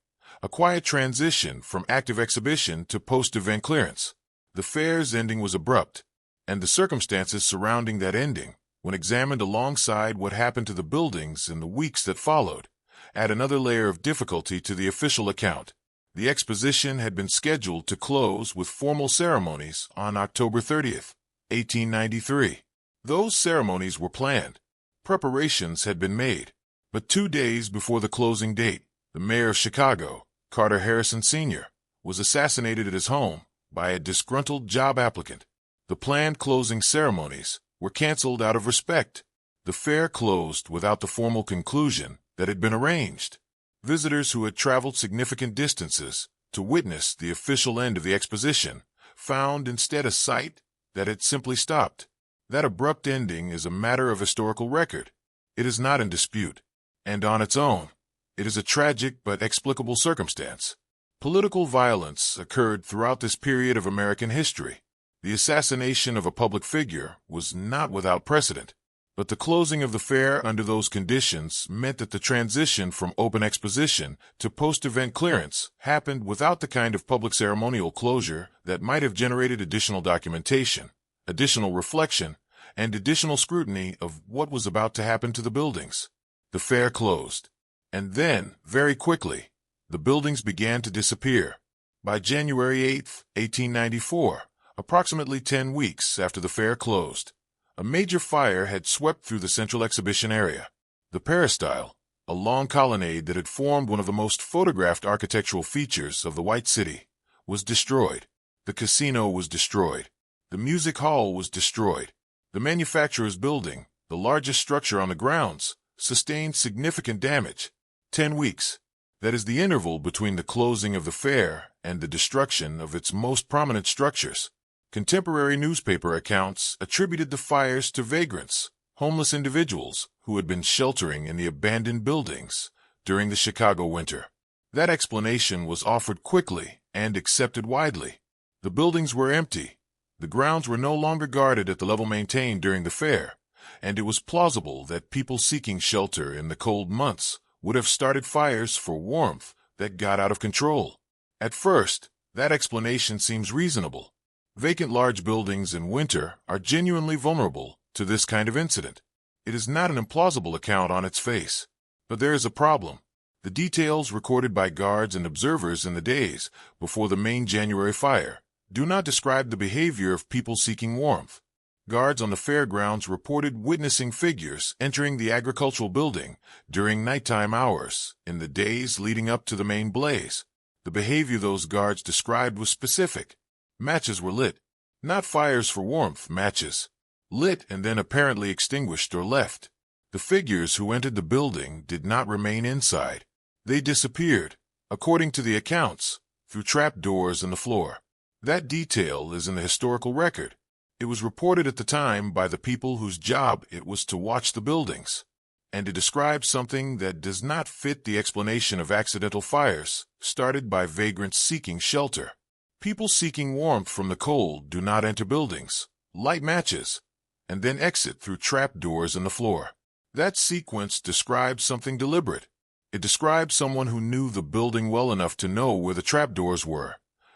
a quiet transition from active exhibition to post-event clearance. The fair's ending was abrupt, and the circumstances surrounding that ending, when examined alongside what happened to the buildings in the weeks that followed, add another layer of difficulty to the official account. The exposition had been scheduled to close with formal ceremonies on October 30th, 1893. Those ceremonies were planned. Preparations had been made. But 2 days before the closing date, the mayor of Chicago, Carter Harrison Sr., was assassinated at his home by a disgruntled job applicant. The planned closing ceremonies were canceled out of respect. The fair closed without the formal conclusion that had been arranged. Visitors who had traveled significant distances to witness the official end of the exposition found instead a site that had simply stopped. That abrupt ending is a matter of historical record. It is not in dispute, and on its own, it is a tragic but explicable circumstance. Political violence occurred throughout this period of American history. The assassination of a public figure was not without precedent. But the closing of the fair under those conditions meant that the transition from open exposition to post-event clearance happened without the kind of public ceremonial closure that might have generated additional documentation, additional reflection, and additional scrutiny of what was about to happen to the buildings. The fair closed. And then, very quickly, the buildings began to disappear. By January 8, 1894, approximately 10 weeks after the fair closed, a major fire had swept through the central exhibition area. The peristyle, a long colonnade that had formed one of the most photographed architectural features of the White City, was destroyed. The casino was destroyed. The music hall was destroyed. The manufacturer's building, the largest structure on the grounds, sustained significant damage. 10 weeks. That is the interval between the closing of the fair and the destruction of its most prominent structures. Contemporary newspaper accounts attributed the fires to vagrants, homeless individuals who had been sheltering in the abandoned buildings during the Chicago winter. That explanation was offered quickly and accepted widely. The buildings were empty. The grounds were no longer guarded at the level maintained during the fair, and it was plausible that people seeking shelter in the cold months would have started fires for warmth that got out of control. At first, that explanation seems reasonable. Vacant large buildings in winter are genuinely vulnerable to this kind of incident. It is not an implausible account on its face. But there is a problem. The details recorded by guards and observers in the days before the main January fire do not describe the behavior of people seeking warmth. Guards on the fairgrounds reported witnessing figures entering the agricultural building during nighttime hours in the days leading up to the main blaze. The behavior those guards described was specific. Matches were lit. Not fires for warmth, matches. Lit and then apparently extinguished or left. The figures who entered the building did not remain inside. They disappeared, according to the accounts, through trap doors in the floor. That detail is in the historical record. It was reported at the time by the people whose job it was to watch the buildings, and it describes something that does not fit the explanation of accidental fires started by vagrants seeking shelter. People seeking warmth from the cold do not enter buildings, light matches, and then exit through trap doors in the floor. That sequence describes something deliberate. It describes someone who knew the building well enough to know where the trapdoors were,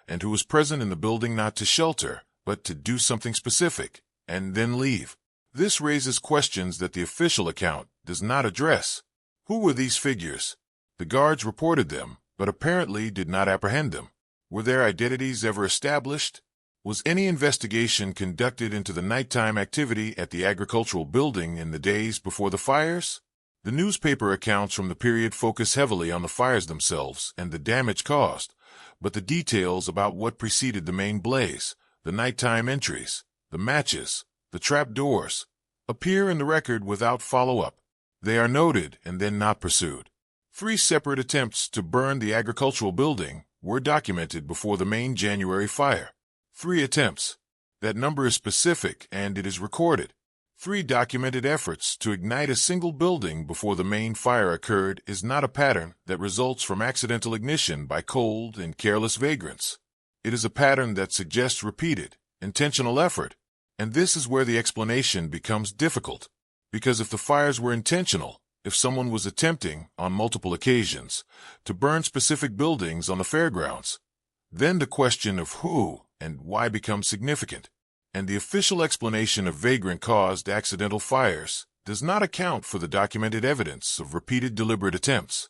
and who was present in the building not to shelter, but to do something specific, and then leave. This raises questions that the official account does not address. Who were these figures? The guards reported them, but apparently did not apprehend them. Were their identities ever established? Was any investigation conducted into the nighttime activity at the agricultural building in the days before the fires? The newspaper accounts from the period focus heavily on the fires themselves and the damage caused, but the details about what preceded the main blaze, the nighttime entries, the matches, the trap doors, appear in the record without follow-up. They are noted and then not pursued. 3 separate attempts to burn the agricultural building were documented before the main January fire. 3 attempts. That number is specific and it is recorded. 3 documented efforts to ignite a single building before the main fire occurred is not a pattern that results from accidental ignition by cold and careless vagrants. It is a pattern that suggests repeated, intentional effort, and this is where the explanation becomes difficult. Because if the fires were intentional, if someone was attempting, on multiple occasions, to burn specific buildings on the fairgrounds, then the question of who and why becomes significant. And the official explanation of vagrant-caused accidental fires does not account for the documented evidence of repeated deliberate attempts.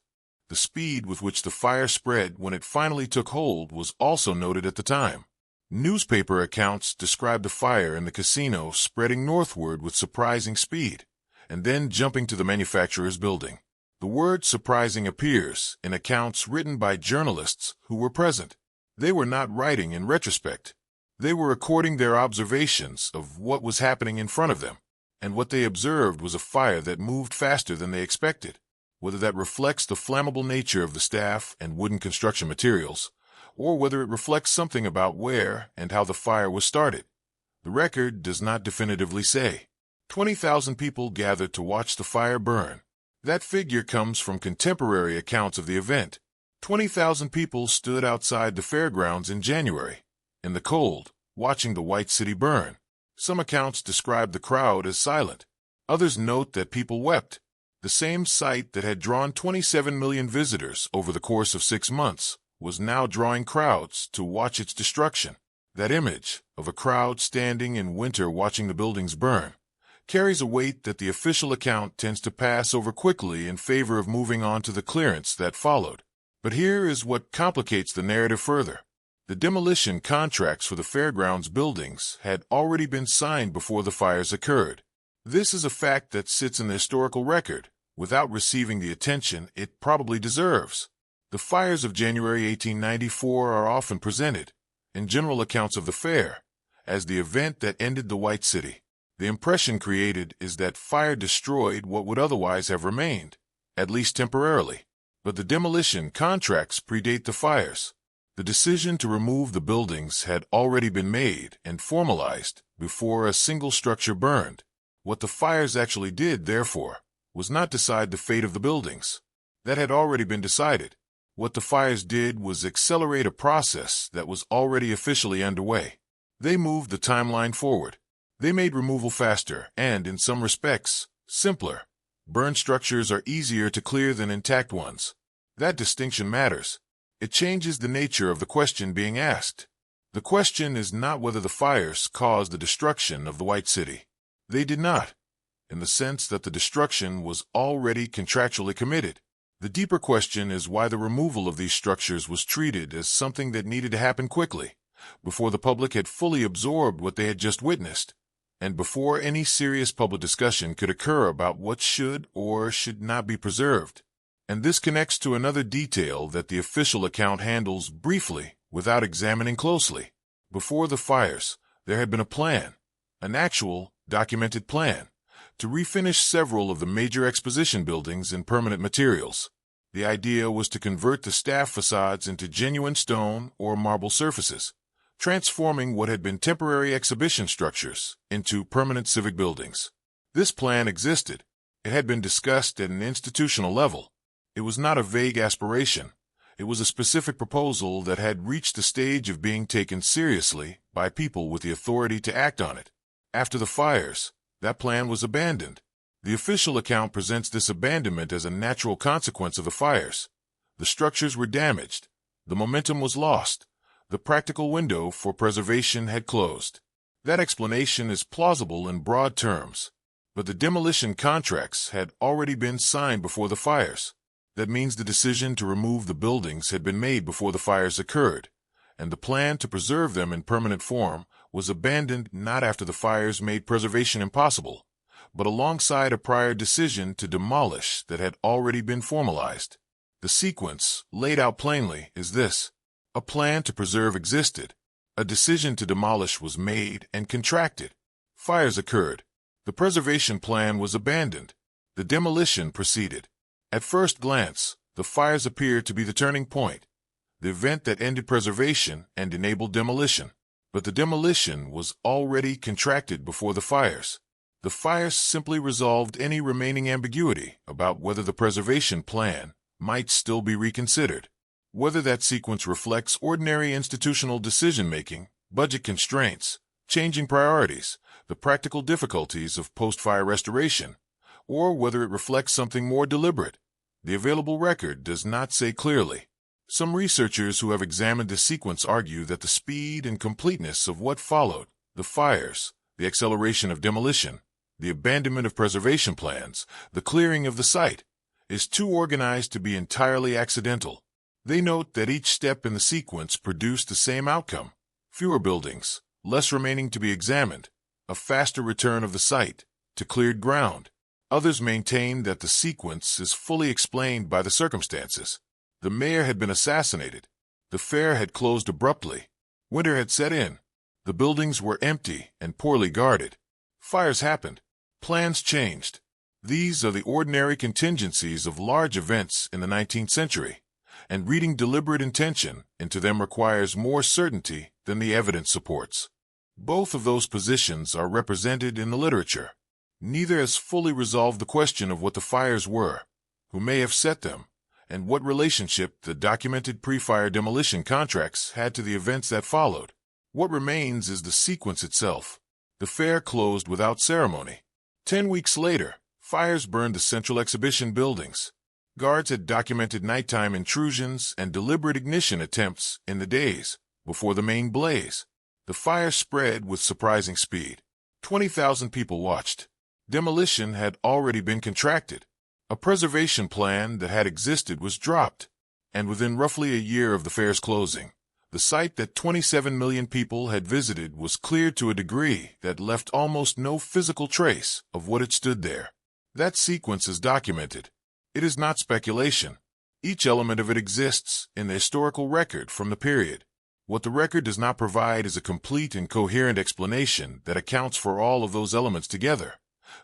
The speed with which the fire spread when it finally took hold was also noted at the time. Newspaper accounts describe the fire in the casino spreading northward with surprising speed, and then jumping to the manufacturer's building. The word surprising appears in accounts written by journalists who were present. They were not writing in retrospect. They were recording their observations of what was happening in front of them, and what they observed was a fire that moved faster than they expected. Whether that reflects the flammable nature of the staff and wooden construction materials, or whether it reflects something about where and how the fire was started, the record does not definitively say. 20,000 people gathered to watch the fire burn. That figure comes from contemporary accounts of the event. 20,000 people stood outside the fairgrounds in January, in the cold, watching the White City burn. Some accounts describe the crowd as silent. Others note that people wept. The same site that had drawn 27 million visitors over the course of 6 months was now drawing crowds to watch its destruction. That image of a crowd standing in winter watching the buildings burn carries a weight that the official account tends to pass over quickly in favor of moving on to the clearance that followed. But here is what complicates the narrative further. The demolition contracts for the fairgrounds buildings had already been signed before the fires occurred. This is a fact that sits in the historical record without receiving the attention it probably deserves. The fires of January 1894 are often presented, in general accounts of the fair, as the event that ended the White City. The impression created is that fire destroyed what would otherwise have remained, at least temporarily. But the demolition contracts predate the fires. The decision to remove the buildings had already been made and formalized before a single structure burned. What the fires actually did, therefore, was not decide the fate of the buildings. That had already been decided. What the fires did was accelerate a process that was already officially underway. They moved the timeline forward. They made removal faster and, in some respects, simpler. Burned structures are easier to clear than intact ones. That distinction matters. It changes the nature of the question being asked. The question is not whether the fires caused the destruction of the White City. They did not, in the sense that the destruction was already contractually committed. The deeper question is why the removal of these structures was treated as something that needed to happen quickly, before the public had fully absorbed what they had just witnessed, and before any serious public discussion could occur about what should or should not be preserved. And this connects to another detail that the official account handles briefly without examining closely. Before the fires, there had been a plan, an actual, documented plan, to refinish several of the major exposition buildings in permanent materials. The idea was to convert the staff facades into genuine stone or marble surfaces, transforming what had been temporary exhibition structures into permanent civic buildings. This plan existed. It had been discussed at an institutional level. It was not a vague aspiration. It was a specific proposal that had reached the stage of being taken seriously by people with the authority to act on it. After the fires, that plan was abandoned. The official account presents this abandonment as a natural consequence of the fires. The structures were damaged. The momentum was lost. The practical window for preservation had closed. That explanation is plausible in broad terms, but the demolition contracts had already been signed before the fires. That means the decision to remove the buildings had been made before the fires occurred, and the plan to preserve them in permanent form was abandoned not after the fires made preservation impossible, but alongside a prior decision to demolish that had already been formalized. The sequence, laid out plainly, is this. A plan to preserve existed. A decision to demolish was made and contracted. Fires occurred. The preservation plan was abandoned. The demolition proceeded. At first glance, the fires appeared to be the turning point, the event that ended preservation and enabled demolition. But the demolition was already contracted before the fires. The fires simply resolved any remaining ambiguity about whether the preservation plan might still be reconsidered. Whether that sequence reflects ordinary institutional decision-making, budget constraints, changing priorities, the practical difficulties of post-fire restoration, or whether it reflects something more deliberate. The available record does not say clearly. Some researchers who have examined this sequence argue that the speed and completeness of what followed, the fires, the acceleration of demolition, the abandonment of preservation plans, the clearing of the site, is too organized to be entirely accidental. They note that each step in the sequence produced the same outcome: fewer buildings, less remaining to be examined, a faster return of the site to cleared ground. Others maintain that the sequence is fully explained by the circumstances. The mayor had been assassinated. The fair had closed abruptly. Winter had set in. The buildings were empty and poorly guarded. Fires happened. Plans changed. These are the ordinary contingencies of large events in the 19th century, and reading deliberate intention into them requires more certainty than the evidence supports. Both of those positions are represented in the literature. Neither has fully resolved the question of what the fires were, who may have set them, and what relationship the documented pre-fire demolition contracts had to the events that followed. What remains is the sequence itself. The fair closed without ceremony. 10 weeks later, fires burned the central exhibition buildings. Guards had documented nighttime intrusions and deliberate ignition attempts in the days before the main blaze. The fire spread with surprising speed. 20,000 people watched. Demolition had already been contracted. A preservation plan that had existed was dropped, and within roughly a year of the fair's closing, the site that 27 million people had visited was cleared to a degree that left almost no physical trace of what had stood there. That sequence is documented. It is not speculation. Each element of it exists in the historical record from the period. What the record does not provide is a complete and coherent explanation that accounts for all of those elements together.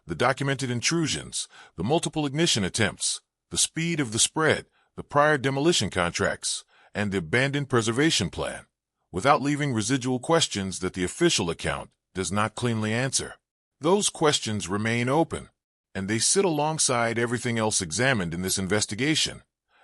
The documented intrusions, the multiple ignition attempts, the speed of the spread, the prior demolition contracts, and the abandoned preservation plan, without leaving residual questions that the official account does not cleanly answer. Those questions remain open, and they sit alongside everything else examined in this investigation,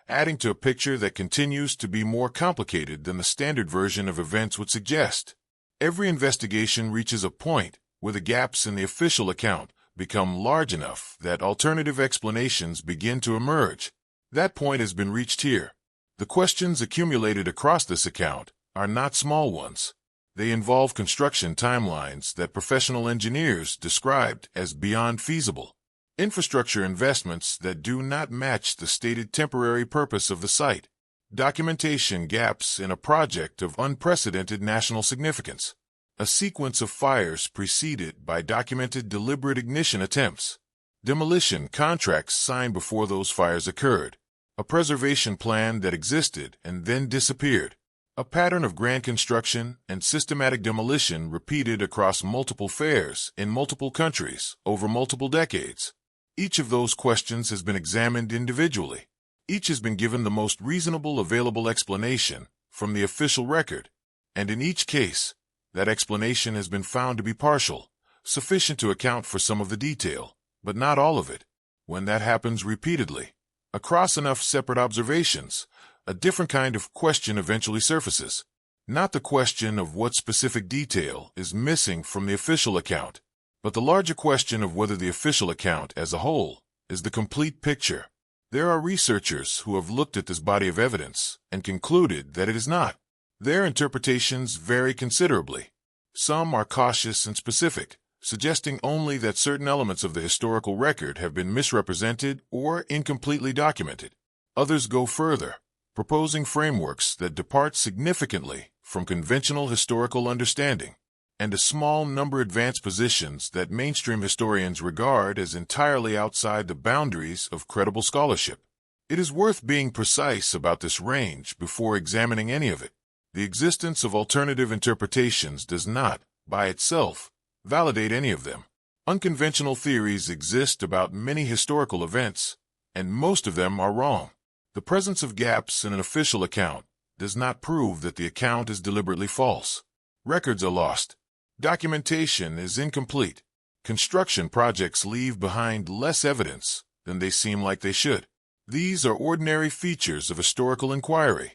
adding to a picture that continues to be more complicated than the standard version of events would suggest. Every investigation reaches a point where the gaps in the official account become large enough that alternative explanations begin to emerge. That point has been reached here. The questions accumulated across this account are not small ones. They involve construction timelines that professional engineers described as beyond feasible. infrastructure investments that do not match the stated temporary purpose of the site, documentation gaps in a project of unprecedented national significance, a sequence of fires preceded by documented deliberate ignition attempts, demolition contracts signed before those fires occurred, a preservation plan that existed and then disappeared, a pattern of grand construction and systematic demolition repeated across multiple fairs in multiple countries over multiple decades. Each of those questions has been examined individually. Each has been given the most reasonable available explanation from the official record, and in each case, that explanation has been found to be partial, sufficient to account for some of the detail, but not all of it. When that happens repeatedly, across enough separate observations, a different kind of question eventually surfaces. Not the question of what specific detail is missing from the official account, but the larger question of whether the official account as a whole is the complete picture. There are researchers who have looked at this body of evidence and concluded that it is not. Their interpretations vary considerably. Some are cautious and specific, suggesting only that certain elements of the historical record have been misrepresented or incompletely documented. Others go further, proposing frameworks that depart significantly from conventional historical understanding, and a small number advance positions that mainstream historians regard as entirely outside the boundaries of credible scholarship. It is worth being precise about this range before examining any of it. The existence of alternative interpretations does not, by itself, validate any of them. Unconventional theories exist about many historical events, and most of them are wrong. The presence of gaps in an official account does not prove that the account is deliberately false. Records are lost. Documentation is incomplete. Construction projects leave behind less evidence than they seem like they should. These are ordinary features of historical inquiry,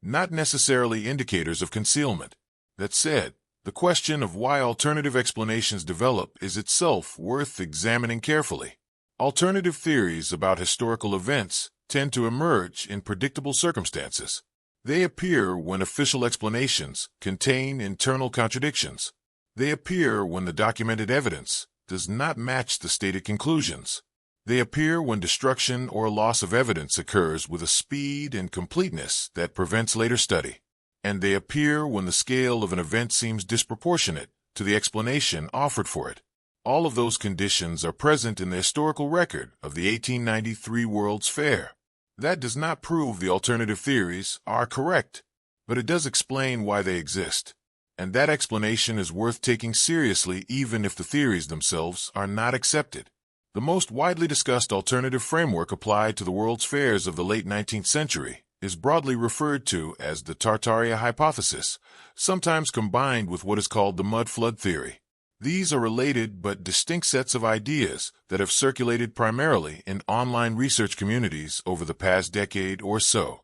not necessarily indicators of concealment. That said, the question of why alternative explanations develop is itself worth examining carefully. Alternative theories about historical events tend to emerge in predictable circumstances. They appear when official explanations contain internal contradictions. They appear when the documented evidence does not match the stated conclusions. They appear when destruction or loss of evidence occurs with a speed and completeness that prevents later study. And they appear when the scale of an event seems disproportionate to the explanation offered for it. All of those conditions are present in the historical record of the 1893 World's Fair. That does not prove the alternative theories are correct, but it does explain why they exist. And that explanation is worth taking seriously even if the theories themselves are not accepted. The most widely discussed alternative framework applied to the World's Fairs of the late 19th century is broadly referred to as the Tartaria hypothesis, sometimes combined with what is called the mud flood theory. These are related but distinct sets of ideas that have circulated primarily in online research communities over the past decade or so.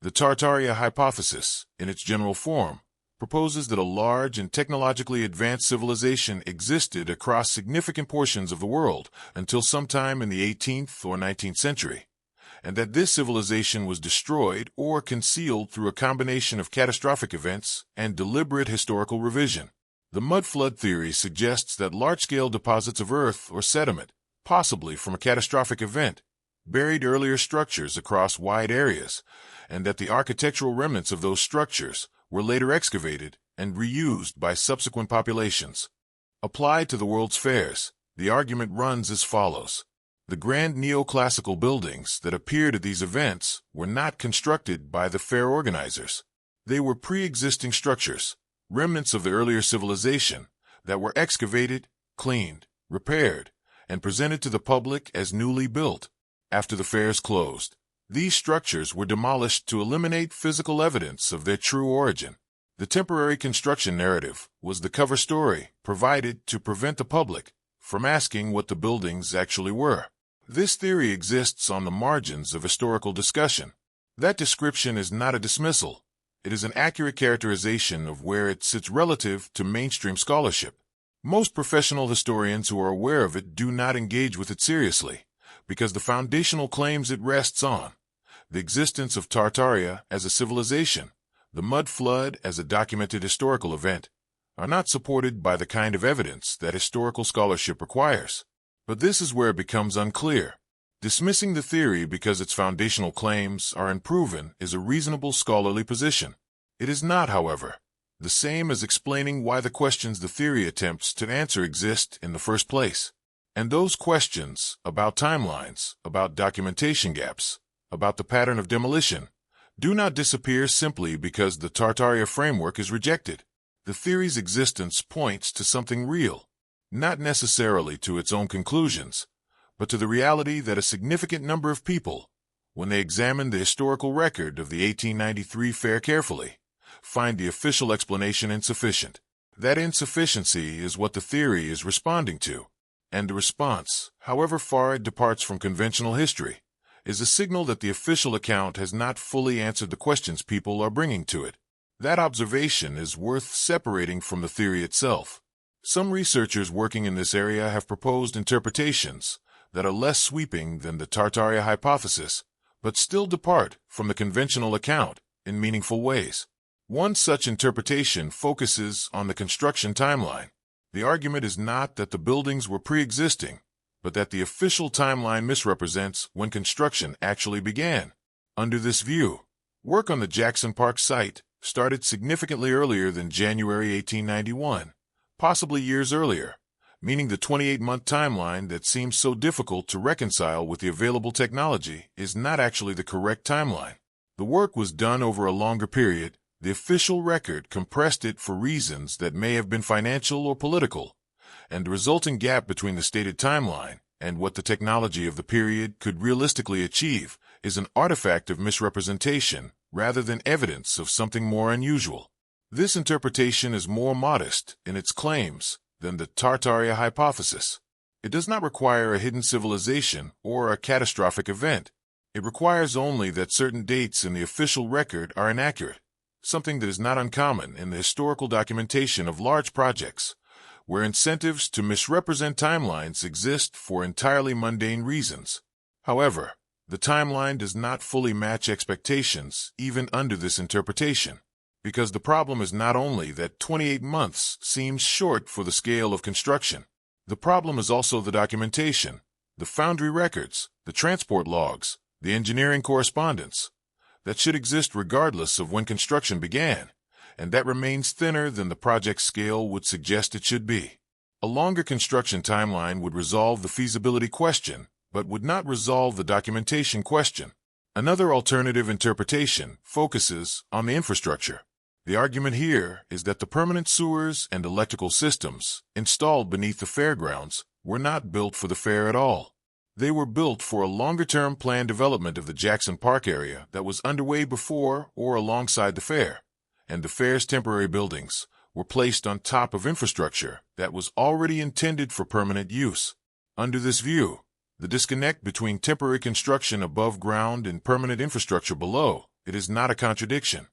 The Tartaria hypothesis, in its general form, proposes that a large and technologically advanced civilization existed across significant portions of the world until sometime in the 18th or 19th century, and that this civilization was destroyed or concealed through a combination of catastrophic events and deliberate historical revision. The mud flood theory suggests that large-scale deposits of earth or sediment, possibly from a catastrophic event, buried earlier structures across wide areas, and that the architectural remnants of those structures were later excavated and reused by subsequent populations. Applied to the World's Fairs, the argument runs as follows. The grand neoclassical buildings that appeared at these events were not constructed by the fair organizers. They were pre-existing structures, remnants of the earlier civilization, that were excavated, cleaned, repaired, and presented to the public as newly built. After the fairs closed, these structures were demolished to eliminate physical evidence of their true origin. The temporary construction narrative was the cover story provided to prevent the public from asking what the buildings actually were. This theory exists on the margins of historical discussion. That description is not a dismissal. It is an accurate characterization of where it sits relative to mainstream scholarship. Most professional historians who are aware of it do not engage with it seriously, because the foundational claims it rests on, the existence of Tartaria as a civilization, the mud flood as a documented historical event, are not supported by the kind of evidence that historical scholarship requires. But this is where it becomes unclear. Dismissing the theory because its foundational claims are unproven is a reasonable scholarly position. It is not, however, the same as explaining why the questions the theory attempts to answer exist in the first place. And those questions about timelines, about documentation gaps, about the pattern of demolition, do not disappear simply because the Tartaria framework is rejected. The theory's existence points to something real, not necessarily to its own conclusions, but to the reality that a significant number of people, when they examine the historical record of the 1893 fair carefully, find the official explanation insufficient. That insufficiency is what the theory is responding to, and the response, however far it departs from conventional history, is a signal that the official account has not fully answered the questions people are bringing to it. That observation is worth separating from the theory itself. Some researchers working in this area have proposed interpretations that are less sweeping than the Tartaria hypothesis, but still depart from the conventional account in meaningful ways. One such interpretation focuses on the construction timeline. The argument is not that the buildings were pre-existing, but that the official timeline misrepresents when construction actually began. Under this view, work on the Jackson Park site started significantly earlier than January 1891, possibly years earlier, meaning the 28-month timeline that seems so difficult to reconcile with the available technology is not actually the correct timeline. The work was done over a longer period. The official record compressed it for reasons that may have been financial or political, and the resulting gap between the stated timeline and what the technology of the period could realistically achieve is an artifact of misrepresentation rather than evidence of something more unusual. This interpretation is more modest in its claims than the Tartaria hypothesis. It does not require a hidden civilization or a catastrophic event. It requires only that certain dates in the official record are inaccurate, something that is not uncommon in the historical documentation of large projects, where incentives to misrepresent timelines exist for entirely mundane reasons. However, the timeline does not fully match expectations even under this interpretation, because the problem is not only that 28 months seems short for the scale of construction. The problem is also the documentation, the foundry records, the transport logs, the engineering correspondence, that should exist regardless of when construction began, and that remains thinner than the project scale would suggest it should be. A longer construction timeline would resolve the feasibility question, but would not resolve the documentation question. Another alternative interpretation focuses on the infrastructure. The argument here is that the permanent sewers and electrical systems installed beneath the fairgrounds were not built for the fair at all. They were built for a longer-term planned development of the Jackson Park area that was underway before or alongside the fair, and the fair's temporary buildings were placed on top of infrastructure that was already intended for permanent use. Under this view, the disconnect between temporary construction above ground and permanent infrastructure below it is not a contradiction.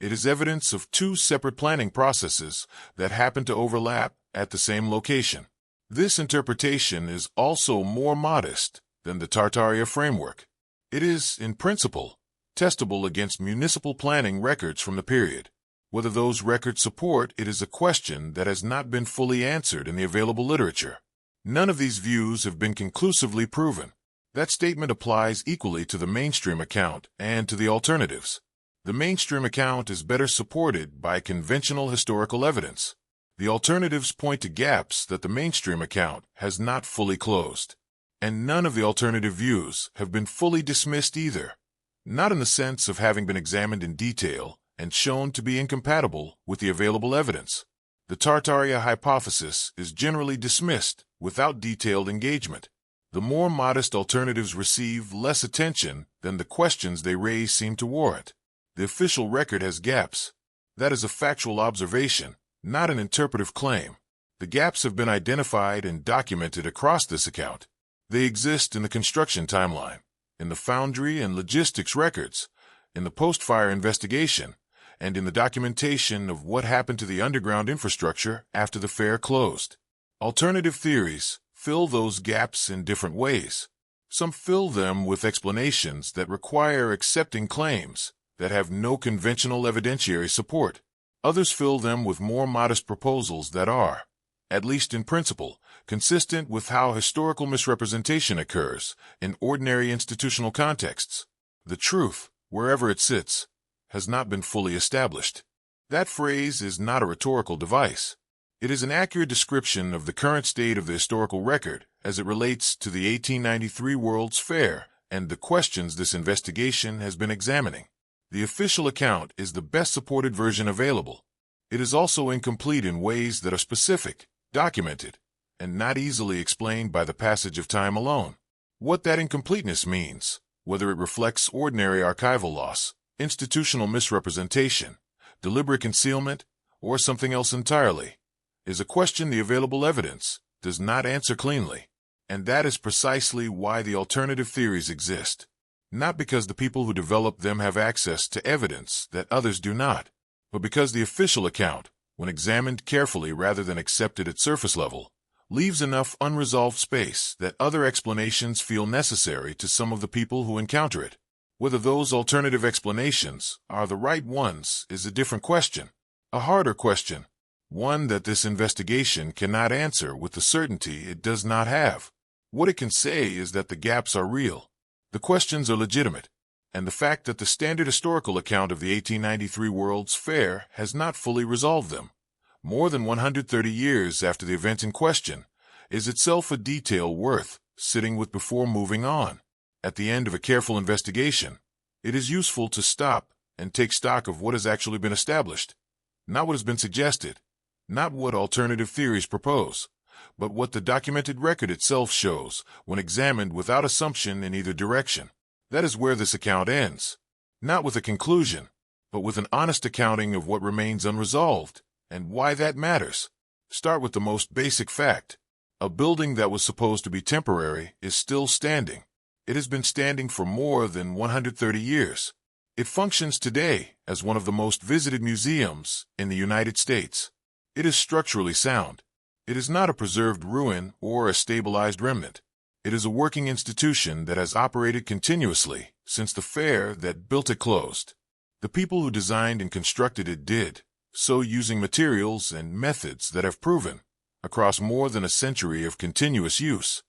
It is evidence of two separate planning processes that happen to overlap at the same location. This interpretation is also more modest than the Tartaria framework. It is, in principle, testable against municipal planning records from the period. Whether those records support it is a question that has not been fully answered in the available literature. None of these views have been conclusively proven. That statement applies equally to the mainstream account and to the alternatives. The mainstream account is better supported by conventional historical evidence. The alternatives point to gaps that the mainstream account has not fully closed. And none of the alternative views have been fully dismissed either, not in the sense of having been examined in detail and shown to be incompatible with the available evidence. The Tartaria hypothesis is generally dismissed without detailed engagement. The more modest alternatives receive less attention than the questions they raise seem to warrant. The official record has gaps. That is a factual observation, not an interpretive claim. The gaps have been identified and documented across this account. They exist in the construction timeline, in the foundry and logistics records, in the post-fire investigation, and in the documentation of what happened to the underground infrastructure after the fair closed. Alternative theories fill those gaps in different ways. Some fill them with explanations that require accepting claims that have no conventional evidentiary support. Others fill them with more modest proposals that are, at least in principle, consistent with how historical misrepresentation occurs in ordinary institutional contexts. The truth, wherever it sits, has not been fully established. That phrase is not a rhetorical device. It is an accurate description of the current state of the historical record as it relates to the 1893 World's Fair and the questions this investigation has been examining. The official account is the best supported version available. It is also incomplete in ways that are specific, documented, and not easily explained by the passage of time alone. What that incompleteness means, whether it reflects ordinary archival loss, institutional misrepresentation, deliberate concealment, or something else entirely, is a question the available evidence does not answer cleanly. And that is precisely why the alternative theories exist. Not because the people who develop them have access to evidence that others do not, but because the official account, when examined carefully rather than accepted at surface level, leaves enough unresolved space that other explanations feel necessary to some of the people who encounter it. Whether those alternative explanations are the right ones is a different question, a harder question, one that this investigation cannot answer with the certainty it does not have. What it can say is that the gaps are real, the questions are legitimate, and the fact that the standard historical account of the 1893 World's Fair has not fully resolved them, more than 130 years after the event in question, is itself a detail worth sitting with before moving on. At the end of a careful investigation, it is useful to stop and take stock of what has actually been established, not what has been suggested, not what alternative theories propose, but what the documented record itself shows when examined without assumption in either direction. That is where this account ends, not with a conclusion, but with an honest accounting of what remains unresolved and why that matters. Start with the most basic fact. A building that was supposed to be temporary is still standing. It has been standing for more than 130 years. It functions today as one of the most visited museums in the United States. It is structurally sound. It is not a preserved ruin or a stabilized remnant. It is a working institution that has operated continuously since the fair that built it closed. The people who designed and constructed it did so using materials and methods that have proven, across more than a century of continuous use,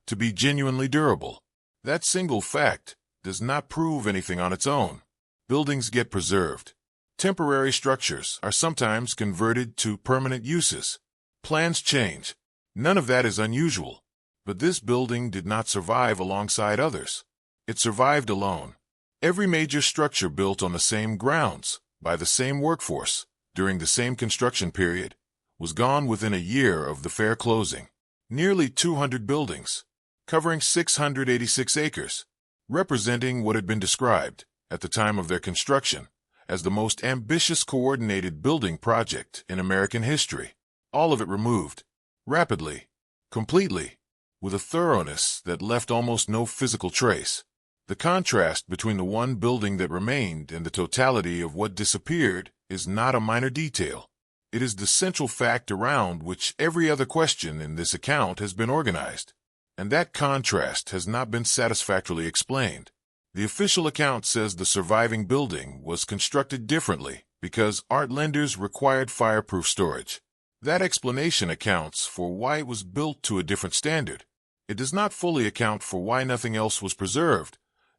to be genuinely durable. That single fact does not prove anything on its own. Buildings get preserved. Temporary structures are sometimes converted to permanent uses. Plans change. None of that is unusual. But this building did not survive alongside others. It survived alone. Every major structure built on the same grounds, by the same workforce, during the same construction period, was gone within a year of the fair closing. Nearly 200 buildings, covering 686 acres, representing what had been described, at the time of their construction, as the most ambitious coordinated building project in American history. All of it removed, rapidly, completely, with a thoroughness that left almost no physical trace. The contrast between the one building that remained and the totality of what disappeared is not a minor detail. It is the central fact around which every other question in this account has been organized. And that contrast has not been satisfactorily explained. The official account says the surviving building was constructed differently because art lenders required fireproof storage. That explanation accounts for why it was built to a different standard. It does not fully account for why nothing else was preserved,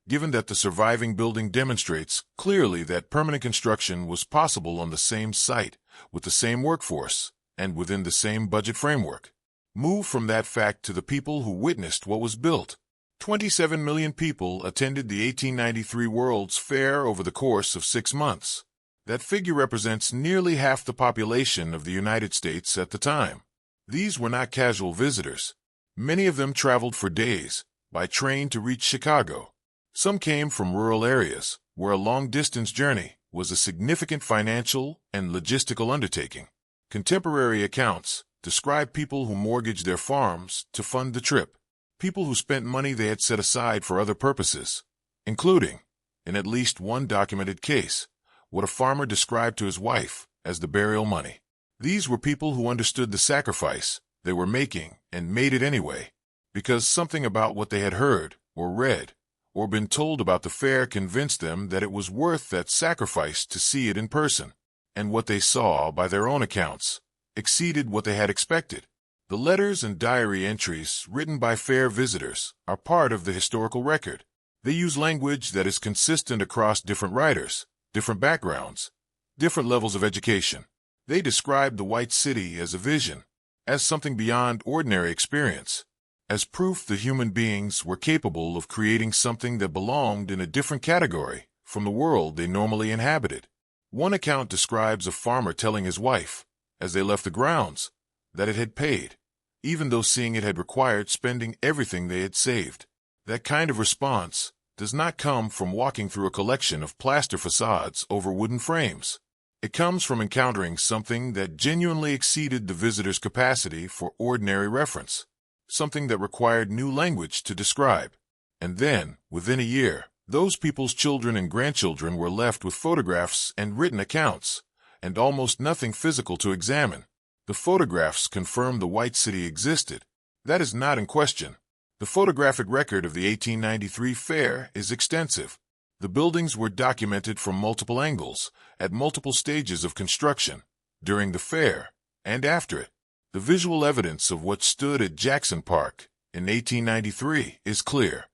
given that the surviving building demonstrates clearly that permanent construction was possible on the same site, with the same workforce, and within the same budget framework. Move from that fact to the people who witnessed what was built. 27 million people attended the 1893 World's Fair over the course of 6 months. That figure represents nearly half the population of the United States at the time. These were not casual visitors. Many of them traveled for days, by train to reach Chicago. Some came from rural areas, where a long-distance journey was a significant financial and logistical undertaking. Contemporary accounts describe people who mortgaged their farms to fund the trip, people who spent money they had set aside for other purposes, including, in at least one documented case, what a farmer described to his wife as the burial money. These were people who understood the sacrifice they were making and made it anyway, because something about what they had heard or read or been told about the fair convinced them that it was worth that sacrifice to see it in person. And what they saw, by their own accounts, exceeded what they had expected. The letters and diary entries written by fair visitors are part of the historical record. They use language that is consistent across different writers, different backgrounds, different levels of education. They describe the White City as a vision, as something beyond ordinary experience, as proof that human beings were capable of creating something that belonged in a different category from the world they normally inhabited. One account describes a farmer telling his wife, as they left the grounds, that it had paid, even though seeing it had required spending everything they had saved. That kind of response does not come from walking through a collection of plaster facades over wooden frames. It comes from encountering something that genuinely exceeded the visitor's capacity for ordinary reference, something that required new language to describe. And then, within a year, those people's children and grandchildren were left with photographs and written accounts, and almost nothing physical to examine. The photographs confirm the White City existed. That is not in question. The photographic record of the 1893 fair is extensive. The buildings were documented from multiple angles, at multiple stages of construction, during the fair, and after it. The visual evidence of what stood at Jackson Park in 1893 is clear.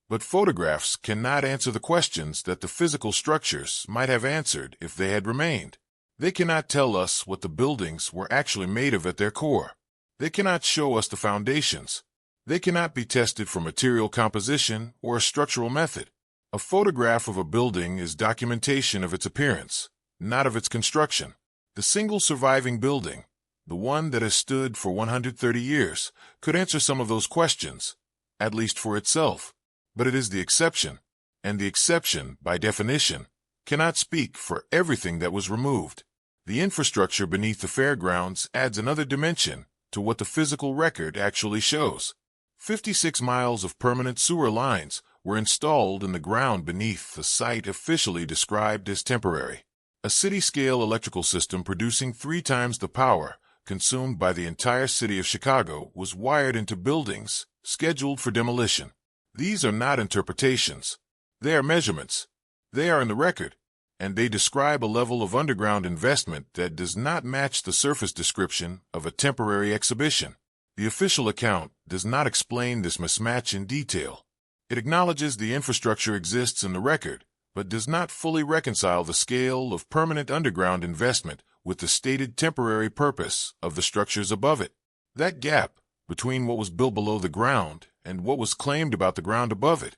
But photographs cannot answer the questions that the physical structures might have answered if they had remained. They cannot tell us what the buildings were actually made of at their core. They cannot show us the foundations. They cannot be tested for material composition or a structural method. A photograph of a building is documentation of its appearance, not of its construction. The single surviving building, the one that has stood for 130 years, could answer some of those questions, at least for itself. But it is the exception, and the exception, by definition, cannot speak for everything that was removed. The infrastructure beneath the fairgrounds adds another dimension to what the physical record actually shows. 56 miles of permanent sewer lines were installed in the ground beneath the site officially described as temporary. A city-scale electrical system producing 3 times the power consumed by the entire city of Chicago was wired into buildings scheduled for demolition. These are not interpretations. They are measurements. They are in the record, and they describe a level of underground investment that does not match the surface description of a temporary exhibition. The official account does not explain this mismatch in detail. It acknowledges the infrastructure exists in the record, but does not fully reconcile the scale of permanent underground investment with the stated temporary purpose of the structures above it. That gap between what was built below the ground and what was claimed about the ground above it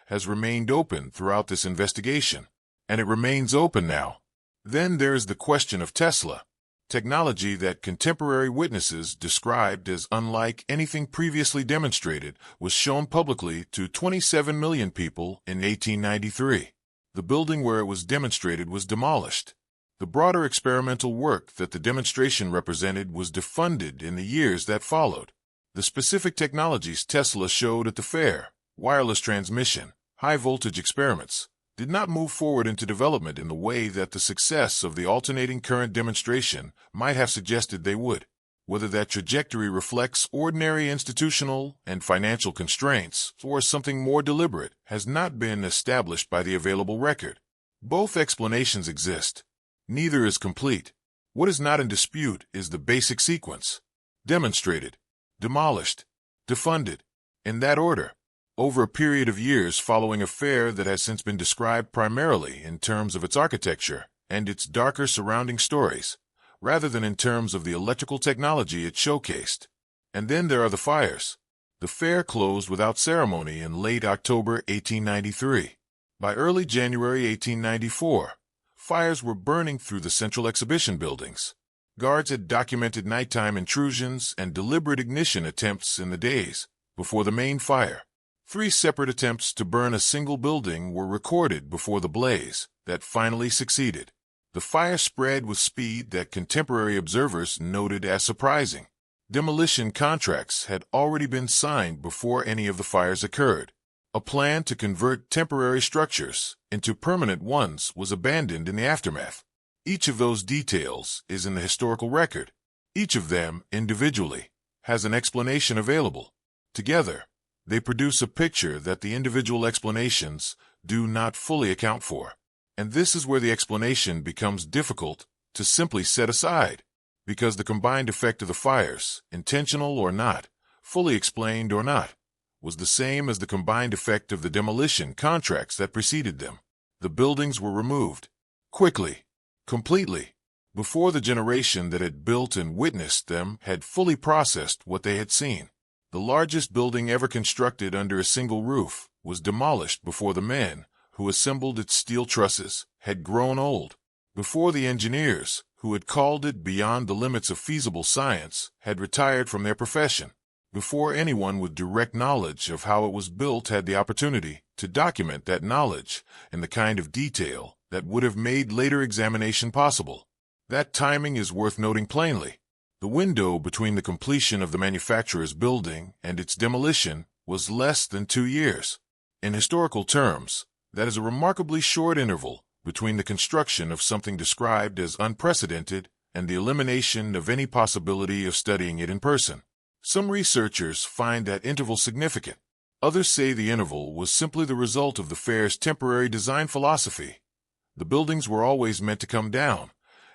has remained open throughout this investigation, and it remains open now. Then there is the question of Tesla, technology that contemporary witnesses described as unlike anything previously demonstrated was shown publicly to 27 million people in 1893. The building where it was demonstrated was demolished. The broader experimental work that the demonstration represented was defunded in the years that followed. The specific technologies Tesla showed at the fair, wireless transmission, high-voltage experiments, did not move forward into development in the way that the success of the alternating current demonstration might have suggested they would. Whether that trajectory reflects ordinary institutional and financial constraints or something more deliberate has not been established by the available record. Both explanations exist. Neither is complete. What is not in dispute is the basic sequence: demonstrated, demolished, defunded, in that order, over a period of years following a fair that has since been described primarily in terms of its architecture and its darker surrounding stories, rather than in terms of the electrical technology it showcased. And then there are the fires. The fair closed without ceremony in late October 1893. By early January 1894, fires were burning through the central exhibition buildings. Guards had documented nighttime intrusions and deliberate ignition attempts in the days before the main fire. 3 separate attempts to burn a single building were recorded before the blaze that finally succeeded. The fire spread with speed that contemporary observers noted as surprising. Demolition contracts had already been signed before any of the fires occurred. A plan to convert temporary structures into permanent ones was abandoned in the aftermath. Each of those details is in the historical record. Each of them, individually, has an explanation available. Together, they produce a picture that the individual explanations do not fully account for. And this is where the explanation becomes difficult to simply set aside. because the combined effect of the fires, intentional or not, fully explained or not, was the same as the combined effect of the demolition contracts that preceded them. The buildings were removed, quickly, completely, before the generation that had built and witnessed them had fully processed what they had seen. The largest building ever constructed under a single roof was demolished before the men who assembled its steel trusses had grown old, before the engineers who had called it beyond the limits of feasible science had retired from their profession, before anyone with direct knowledge of how it was built had the opportunity to document that knowledge in the kind of detail that would have made later examination possible. That timing is worth noting plainly. The window between the completion of the manufacturer's building and its demolition was less than 2 years. In historical terms, that is a remarkably short interval between the construction of something described as unprecedented and the elimination of any possibility of studying it in person. Some researchers find that interval significant. Others say the interval was simply the result of the fair's temporary design philosophy. The buildings were always meant to come down,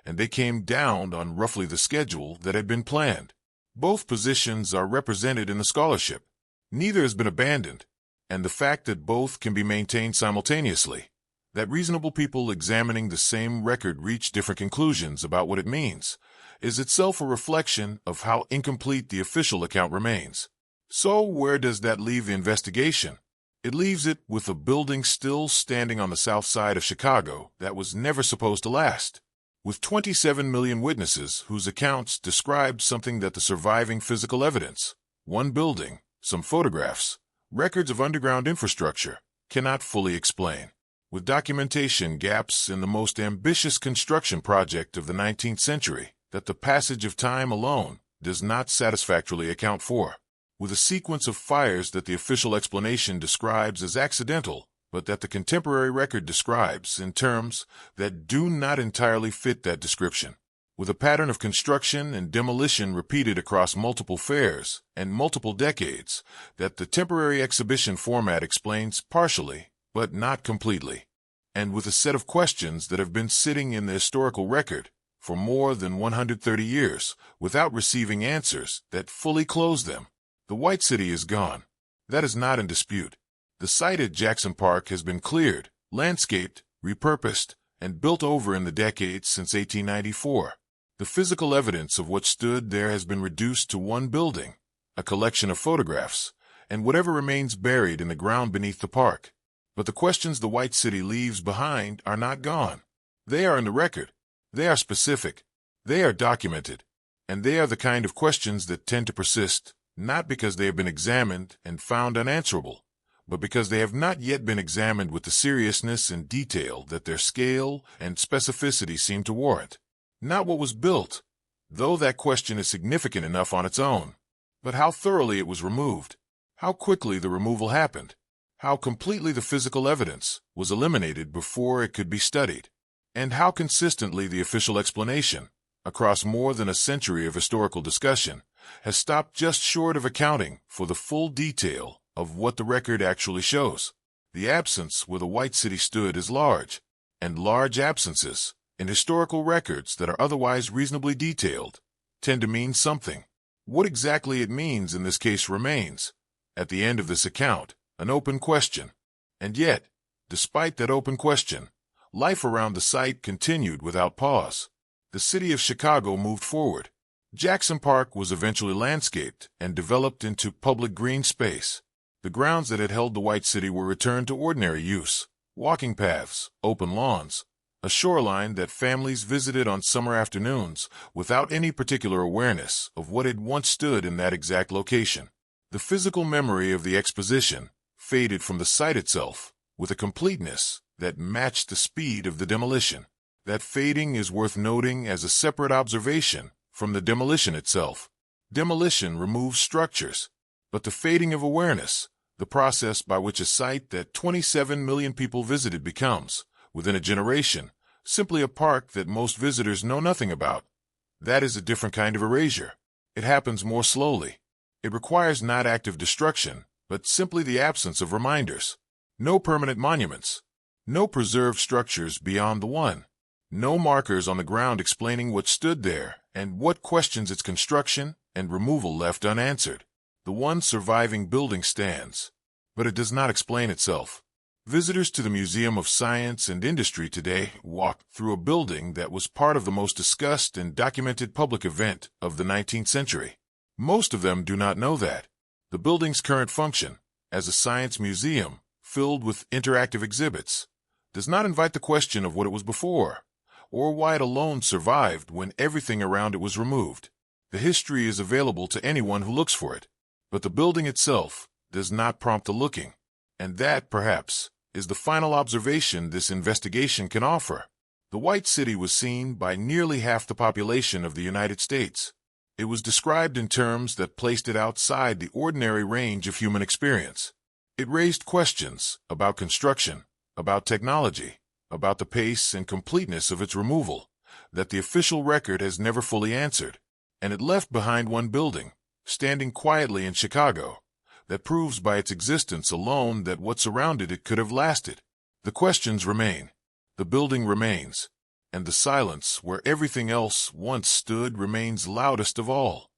and they came down on roughly the schedule that had been planned. Both positions are represented in the scholarship. Neither has been abandoned, and the fact that both can be maintained simultaneously, that reasonable people examining the same record reach different conclusions about what it means, is itself a reflection of how incomplete the official account remains. So where does that leave the investigation? It leaves it with a building still standing on the south side of Chicago that was never supposed to last, with 27 million witnesses whose accounts described something that the surviving physical evidence, one building, some photographs, records of underground infrastructure, cannot fully explain. With documentation gaps in the most ambitious construction project of the 19th century that the passage of time alone does not satisfactorily account for. With a sequence of fires that the official explanation describes as accidental, but that the contemporary record describes in terms that do not entirely fit that description. With a pattern of construction and demolition repeated across multiple fairs and multiple decades that the temporary exhibition format explains partially, but not completely. And with a set of questions that have been sitting in the historical record for more than 130 years without receiving answers that fully close them. The White City is gone. That is not in dispute. The site at Jackson Park has been cleared, landscaped, repurposed, and built over in the decades since 1894. The physical evidence of what stood there has been reduced to one building, a collection of photographs, and whatever remains buried in the ground beneath the park. But the questions the White City leaves behind are not gone. They are in the record. They are specific. They are documented. And they are the kind of questions that tend to persist, not because they have been examined and found unanswerable, but because they have not yet been examined with the seriousness and detail that their scale and specificity seem to warrant. Not what was built, though that question is significant enough on its own, but how thoroughly it was removed, how quickly the removal happened, how completely the physical evidence was eliminated before it could be studied, and how consistently the official explanation, across more than a century of historical discussion, has stopped just short of accounting for the full detail of what the record actually shows. The absence where the White City stood is large, and large absences in historical records that are otherwise reasonably detailed tend to mean something. What exactly it means in this case remains, at the end of this account, an open question. And yet, despite that open question, life around the site continued without pause. The city of Chicago moved forward. Jackson Park was eventually landscaped and developed into public green space. The grounds that had held the White City were returned to ordinary use, walking paths, open lawns, a shoreline that families visited on summer afternoons without any particular awareness of what had once stood in that exact location. The physical memory of the exposition faded from the site itself with a completeness that matched the speed of the demolition. That fading is worth noting as a separate observation from the demolition itself. Demolition removes structures, but the fading of awareness, the process by which a site that 27 million people visited becomes, within a generation, simply a park that most visitors know nothing about, that is a different kind of erasure. It happens more slowly. It requires not active destruction, but simply the absence of reminders. No permanent monuments. No preserved structures beyond the one. No markers on the ground explaining what stood there and what questions its construction and removal left unanswered. The one surviving building stands, but it does not explain itself. Visitors to the Museum of Science and Industry today walk through a building that was part of the most discussed and documented public event of the 19th century. Most of them do not know that the building's current function, as a science museum filled with interactive exhibits, does not invite the question of what it was before, or why it alone survived when everything around it was removed. The history is available to anyone who looks for it, but the building itself does not prompt the looking, and that, perhaps, is the final observation this investigation can offer. The White City was seen by nearly half the population of the United States. It was described in terms that placed it outside the ordinary range of human experience. It raised questions about construction, about technology, about the pace and completeness of its removal, that the official record has never fully answered. And it left behind one building, standing quietly in Chicago, that proves by its existence alone that what surrounded it could have lasted. The questions remain, the building remains, and the silence where everything else once stood remains loudest of all.